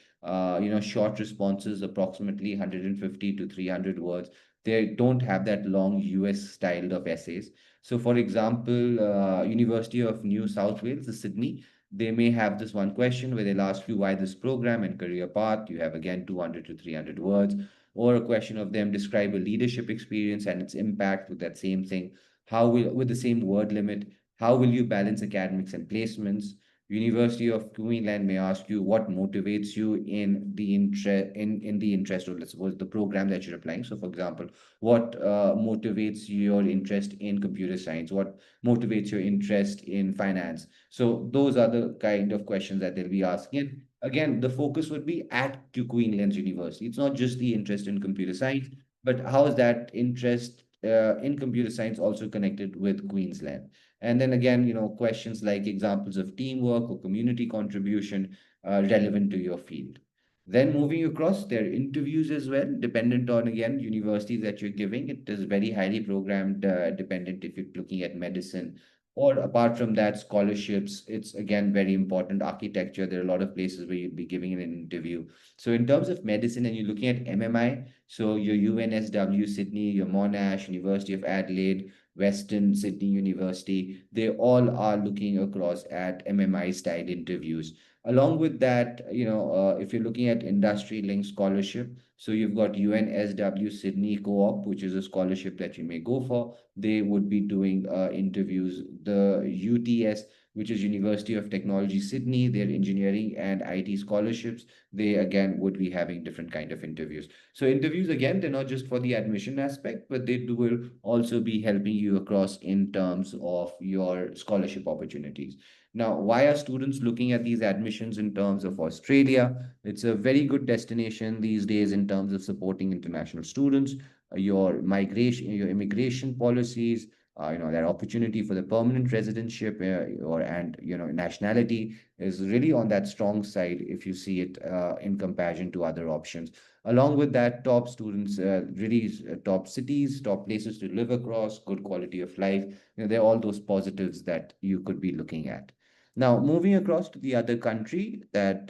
short responses, approximately 150 to 300 words. They don't have that long US style of essays. So, for example, University of New South Wales, the Sydney, they may have this one question where they'll ask you why this program and career path. You have again 200 to 300 words, or a question of them describe a leadership experience and its impact with that same thing. How will, with the same word limit, how will you balance academics and placements? University of Queensland may ask you what motivates you in the interest of, let's suppose, the program that you're applying. So, for example, what motivates your interest in computer science? What motivates your interest in finance? So those are the kind of questions that they'll be asking. And again, the focus would be at Queensland's University. It's not just the interest in computer science, but how is that interest in computer science also connected with Queensland? And then again, questions like examples of teamwork or community contribution relevant to your field. Then moving across, there are interviews as well, dependent on, again, universities that you're giving. It is very highly programmed, dependent if you're looking at medicine. Or apart from that, scholarships, it's again very important. Architecture, there are a lot of places where you'd be giving an interview. So in terms of medicine, and you're looking at MMI, so your UNSW Sydney, your Monash, University of Adelaide, Western Sydney University, they all are looking across at MMI style interviews. Along with that, if you're looking at industry linked scholarship, so you've got UNSW Sydney Co-op, which is a scholarship that you may go for. They would be doing interviews. The UTS, which is University of Technology Sydney, their engineering and IT scholarships, they again would be having different kind of interviews. So interviews, again, they're not just for the admission aspect, but they do will also be helping you across in terms of your scholarship opportunities. Now, why are students looking at these admissions in terms of Australia? It's a very good destination these days in terms of supporting international students, your migration, your immigration policies, that opportunity for the permanent residentship and nationality is really on that strong side if you see it in comparison to other options. Along with that, top students, really top cities, top places to live across, good quality of life. There are all those positives that you could be looking at. Now, moving across to the other country that,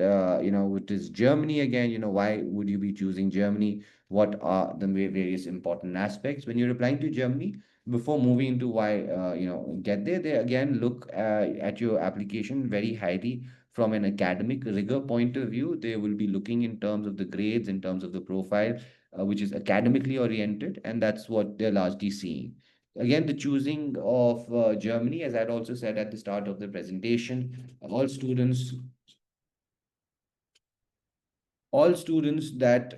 which is Germany again, why would you be choosing Germany? What are the various important aspects when you're applying to Germany? Before moving into why, get there, they again look at your application very highly from an academic rigor point of view. They will be looking in terms of the grades, in terms of the profile, which is academically oriented, and that's what they're largely seeing. Again, the choosing of Germany, as I'd also said at the start of the presentation, all students that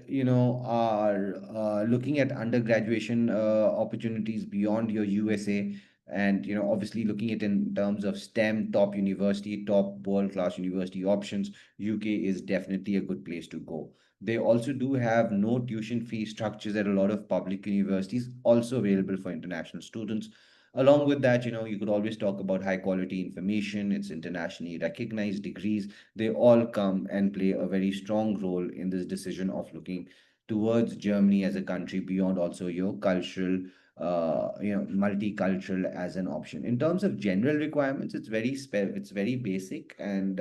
are looking at undergraduation opportunities beyond your USA, and obviously looking at in terms of STEM, top university, top world-class university options, UK is definitely a good place to go. They also do have no tuition fee structures at a lot of public universities, also available for international students. Along with that, you could always talk about high quality information. It's internationally recognized degrees. They all come and play a very strong role in this decision of looking towards Germany as a country beyond also your cultural, multicultural as an option. In terms of general requirements, it's very basic and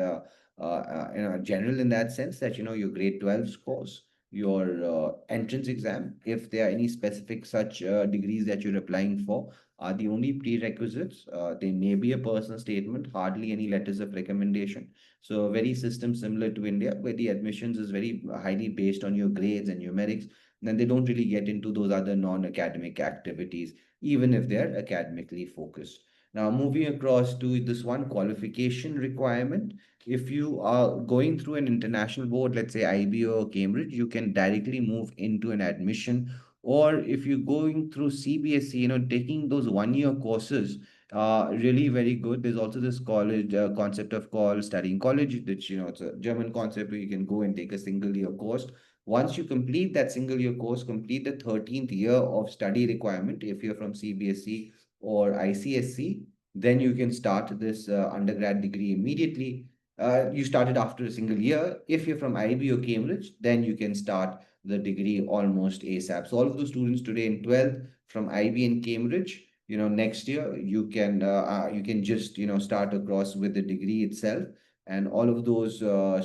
general in that sense that your grade 12 scores. your entrance exam, if there are any specific such degrees that you're applying for, are the only prerequisites. There may be a personal statement, hardly any letters of recommendation. So a very system similar to India, where the admissions is very highly based on your grades and numerics. Then they don't really get into those other non-academic activities, even if they're academically focused. Now, moving across to this one qualification requirement, if you are going through an international board, let's say IB or Cambridge, you can directly move into an admission. Or if you're going through CBSE, taking those 1 year courses, really very good. There's also this college concept of called studying college, which, it's a German concept where you can go and take a single year course. Once you complete that single year course, complete the 13th year of study requirement, if you're from CBSE or ICSC, then you can start this undergrad degree immediately. You started after a single year. If you're from IB or Cambridge, then you can start the degree almost ASAP. So all of those students today in 12th from IB and Cambridge, next year you can just start across with the degree itself. And all of those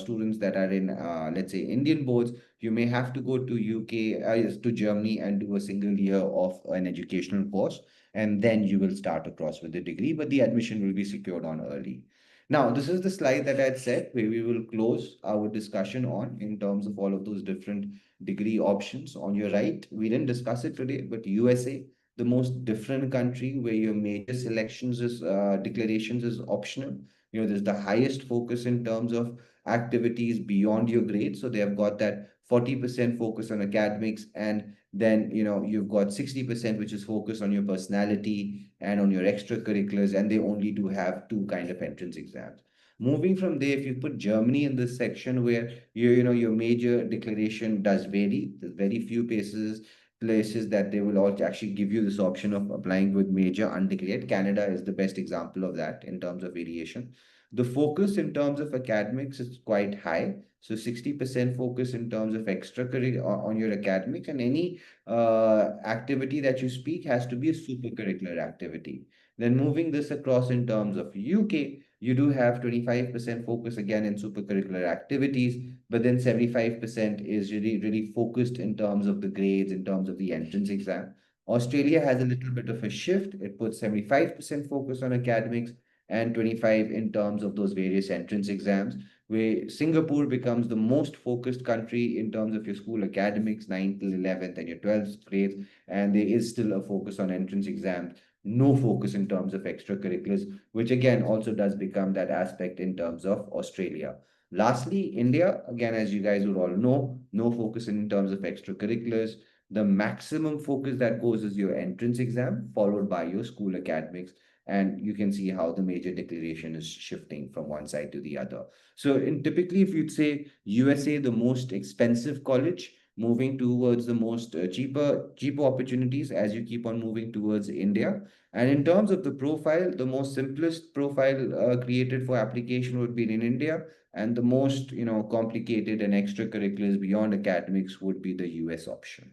students that are in let's say Indian boards, you may have to go to UK, to Germany, and do a single year of an educational course, and then you will start across with the degree, but the admission will be secured on early. Now, this is the slide that I had said where we will close our discussion on in terms of all of those different degree options. On your right, we didn't discuss it today, but USA, the most different country where your major selections is declarations is optional. There's the highest focus in terms of activities beyond your grades. So they have got that 40% focus on academics, and then you've got 60% which is focused on your personality and on your extracurriculars, and they only do have two kind of entrance exams. Moving from there, if you put Germany in this section where your major declaration does vary, there's very few places that they will all actually give you this option of applying with major undeclared. Canada is the best example of that in terms of variation. The focus in terms of academics is quite high. So 60% focus in terms of extracurricular on your academic, and any activity that you speak has to be a supercurricular activity. Then moving this across in terms of UK, you do have 25% focus again in supercurricular activities, but then 75% is really, really focused in terms of the grades, in terms of the entrance exam. Australia has a little bit of a shift. It puts 75% focus on academics and 25 in terms of those various entrance exams, where Singapore becomes the most focused country in terms of your school academics, 9th till 11th and your 12th grades, and there is still a focus on entrance exams, no focus in terms of extracurriculars, which again also does become that aspect in terms of Australia. Lastly, India, again, as you guys would all know, no focus in terms of extracurriculars. The maximum focus that goes is your entrance exam, followed by your school academics. And you can see how the major declaration is shifting from one side to the other. So typically, if you'd say USA, the most expensive college, moving towards the most cheaper opportunities as you keep on moving towards India. And in terms of the profile, the most simplest profile created for application would be in India, and the most complicated and extracurriculars beyond academics would be the US option.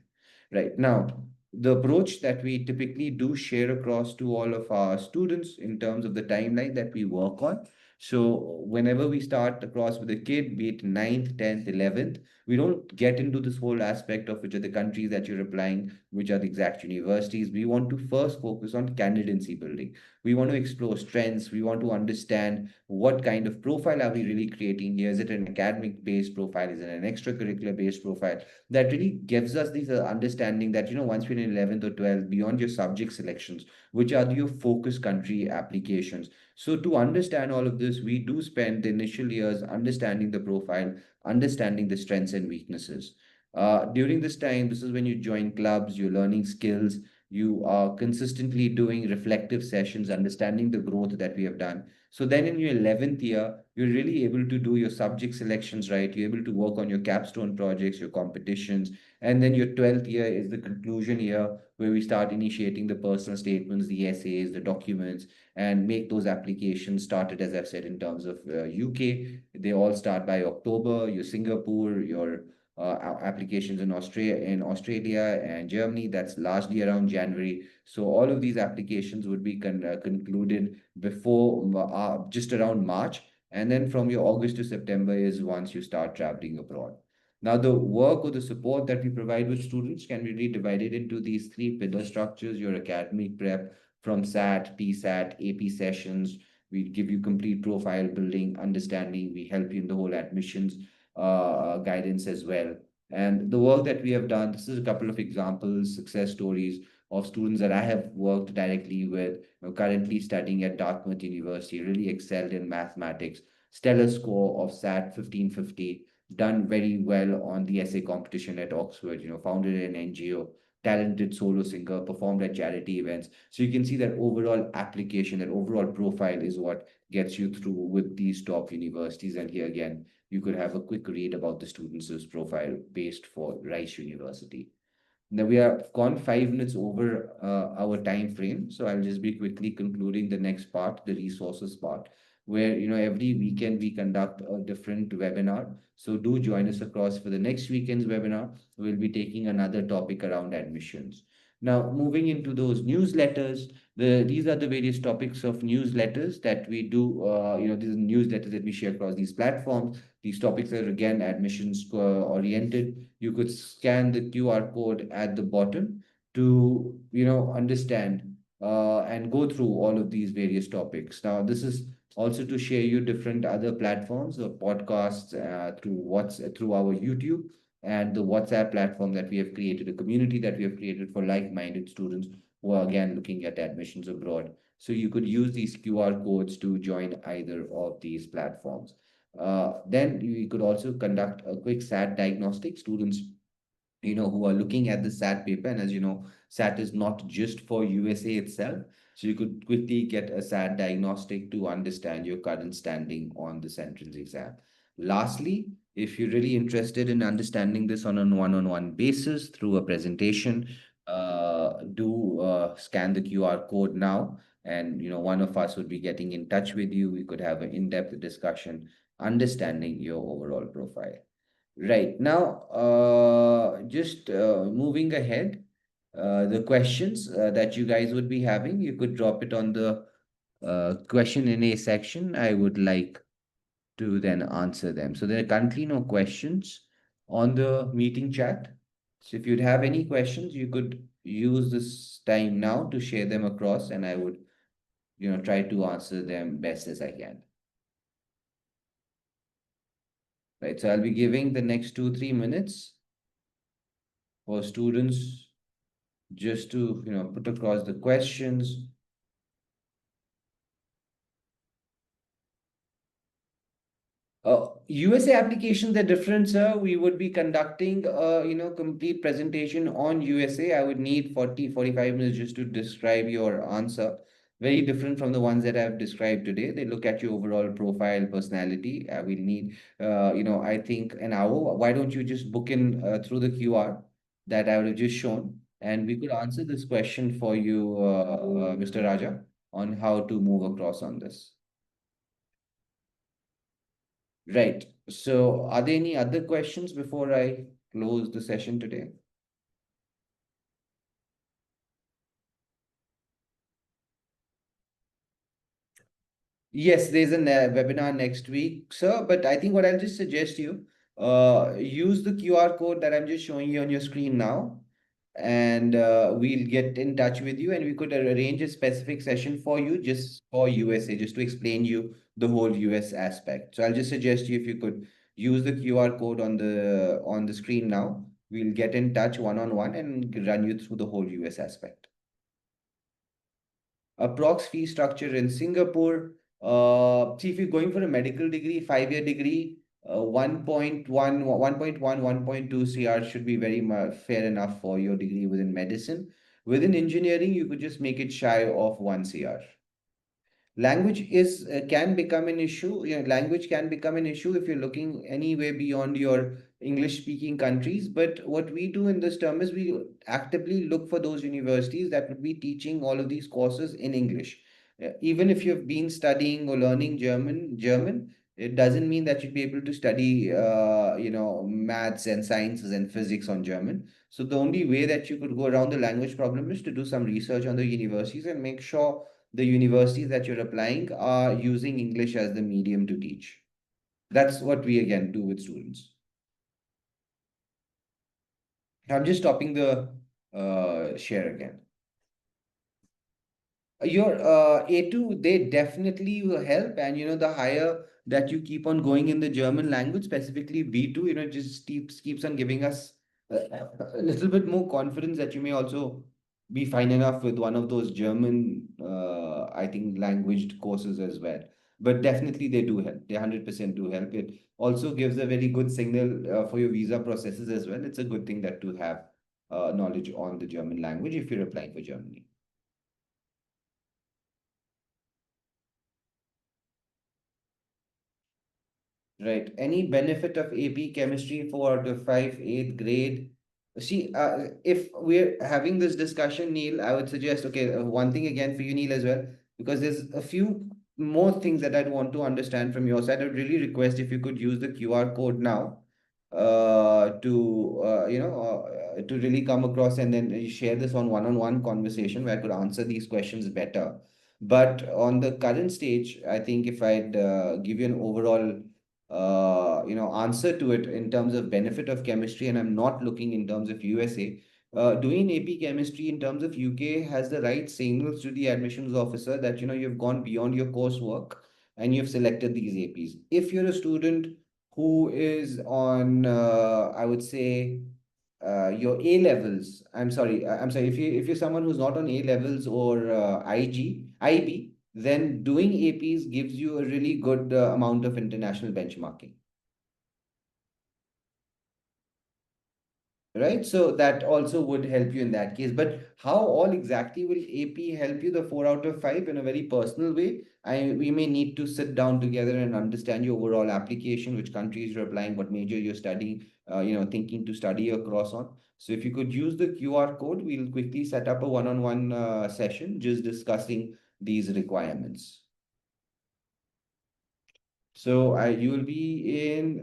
Right now, the approach that we typically do share across to all of our students in terms of the timeline that we work on. So whenever we start across with a kid, be it 9th, 10th, 11th, we don't get into this whole aspect of which are the countries that you're applying, which are the exact universities. We want to first focus on candidacy building. We want to explore strengths. We want to understand what kind of profile are we really creating here. Is it an academic based profile? Is it an extracurricular based profile? That really gives us this understanding that, once we're in 11th or 12th, beyond your subject selections, which are your focus country applications. So to understand all of this, we do spend the initial years understanding the profile, understanding the strengths and weaknesses. During this time, this is when you join clubs, you're learning skills, you are consistently doing reflective sessions, understanding the growth that we have done. So then in your 11th year, you're really able to do your subject selections right. You're able to work on your capstone projects, your competitions. And then your 12th year is the conclusion year where we start initiating the personal statements, the essays, the documents, and make those applications started, as I've said, in terms of UK. They all start by October. Your Singapore, your applications in Australia and Germany, that's largely around January. So all of these applications would be concluded before just around March. And then from your August to September is once you start traveling abroad. Now, the work or the support that we provide with students can be really divided into these three pillar structures: your academic prep from SAT, PSAT, AP sessions. We give you complete profile building, understanding. We help you in the whole admissions guidance as well. And the work that we have done, this is a couple of examples, success stories of students that I have worked directly with, currently studying at Dartmouth University, really excelled in mathematics, stellar score of SAT 1550, done very well on the essay competition at Oxford, founded an NGO, talented solo singer, performed at charity events. So you can see that overall application, that overall profile is what gets you through with these top universities. And here again, you could have a quick read about the students' profile based for Rice University. Now we have gone 5 minutes over our time frame, so I'll just be quickly concluding the next part, the resources part, where every weekend we conduct a different webinar. So do join us across for the next weekend's webinar. We'll be taking another topic around admissions. Now, moving into those newsletters, these are the various topics of newsletters that we do. These are newsletters that we share across these platforms. These topics are again admissions oriented. You could scan the QR code at the bottom to understand and go through all of these various topics. Now, this is also to share you different other platforms or podcasts through our YouTube and the WhatsApp platform that we have created, a community that we have created for like-minded students who are again looking at admissions abroad. So you could use these QR codes to join either of these platforms. Then we could also conduct a quick SAT diagnostic. Students, who are looking at the SAT paper, and as you know, SAT is not just for USA itself. So you could quickly get a SAT diagnostic to understand your current standing on this entrance exam. Lastly, if you're really interested in understanding this on a one-on-one basis through a presentation, do scan the QR code now, and one of us would be getting in touch with you. We could have an in-depth discussion, understanding your overall profile. Right. Now, just moving ahead, the questions that you guys would be having, you could drop it on the question in a section. I would like to then answer them. So there are currently no questions on the meeting chat. So if you'd have any questions, you could use this time now to share them across, and I would, try to answer them best as I can. Right. So I'll be giving the next 2-3 minutes for students just to put across the questions. USA applications are different, sir. We would be conducting complete presentation on USA. I would need 40-45 minutes just to describe your answer. Very different from the ones that I've described today. They look at your overall profile, personality. We'll need I think an hour. Why don't you just book in through the QR that I would have just shown, and we could answer this question for you, Mr. Raja, on how to move across on this. Right. So are there any other questions before I close the session today? Yes, there's a webinar next week, sir, but I think what I'll just suggest you, use the QR code that I'm just showing you on your screen now, and we'll get in touch with you, and we could arrange a specific session for you just for USA, just to explain you the whole US aspect. So I'll just suggest you, if you could use the QR code on the screen now, we'll get in touch one-on-one and run you through the whole US aspect. Approx fee structure in Singapore. See, if you're going for a medical degree, 5-year degree, 1.1, 1.2 CR should be very fair enough for your degree within medicine. Within engineering, you could just make it shy of 1 CR. Language can become an issue. Language can become an issue if you're looking anywhere beyond your English speaking countries. But what we do in this term is we actively look for those universities that would be teaching all of these courses in English. Even if you've been studying or learning German, it doesn't mean that you'd be able to study maths and sciences and physics on German. So the only way that you could go around the language problem is to do some research on the universities and make sure the universities that you're applying are using English as the medium to teach. That's what we again do with students. I'm just stopping the share again. Your A2, they definitely will help. And the higher that you keep on going in the German language, specifically B2, just keeps on giving us a little bit more confidence that you may also be fine enough with one of those German, I think, languaged courses as well. But definitely they do help. They 100% do help. It also gives a very good signal for your visa processes as well. It's a good thing that to have knowledge on the German language if you're applying for Germany. Right. Any benefit of AP chemistry for the 8th grade? See, if we're having this discussion, Neil, I would suggest, okay, one thing again for you, Neil, as well, because there's a few more things that I'd want to understand from your side. I would really request if you could use the QR code now to really come across and then share this on one-on-one conversation where I could answer these questions better. But on the current stage, I think if I'd give you an overall answer to it in terms of benefit of chemistry, and I'm not looking in terms of USA. Doing AP chemistry in terms of UK has the right signals to the admissions officer that you've gone beyond your coursework and you've selected these APs. If you're a student who is on, I would say, your A levels. I'm sorry. If you're someone who's not on A levels or IB, then doing APs gives you a really good amount of international benchmarking. Right? So that also would help you in that case. But how all exactly will AP help you, the 4 out of 5, in a very personal way? We may need to sit down together and understand your overall application, which countries you're applying, what major you're studying, thinking to study across on. So if you could use the QR code, we'll quickly set up a one-on-one session just discussing these requirements. So you'll be in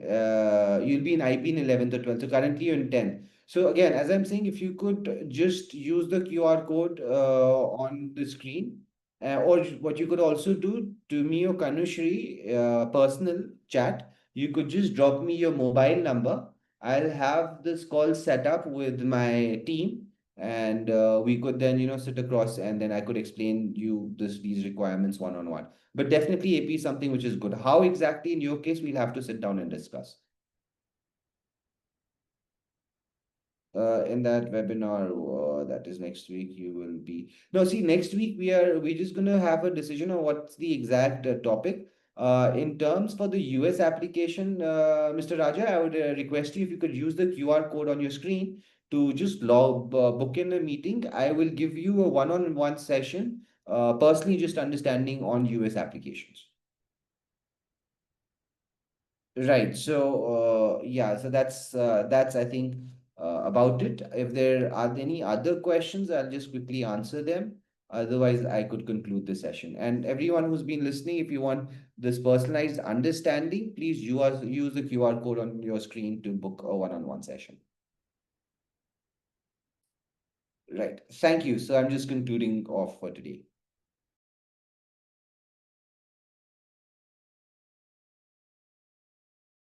IB in 11th or 12th. So currently you're in 10th. So again, as I'm saying, if you could just use the QR code on the screen, or what you could also do to me or Kanushri personal chat, you could just drop me your mobile number. I'll have this call set up with my team, and we could then sit across, and then I could explain you these requirements one-on-one. But definitely AP is something which is good. How exactly in your case, we'll have to sit down and discuss. In that webinar, that is next week, you will be. No, see, next week we're just gonna have a decision on what's the exact topic. In terms for the US application, Mr. Raja, I would request you if you could use the QR code on your screen to just book in a meeting. I will give you a one-on-one session, personally just understanding on US applications. Right. So, yeah, so that's I think about it. If there are any other questions, I'll just quickly answer them. Otherwise, I could conclude the session. And everyone who's been listening, if you want this personalized understanding, please use the QR code on your screen to book a one-on-one session. Right. Thank you. So I'm just concluding off for today.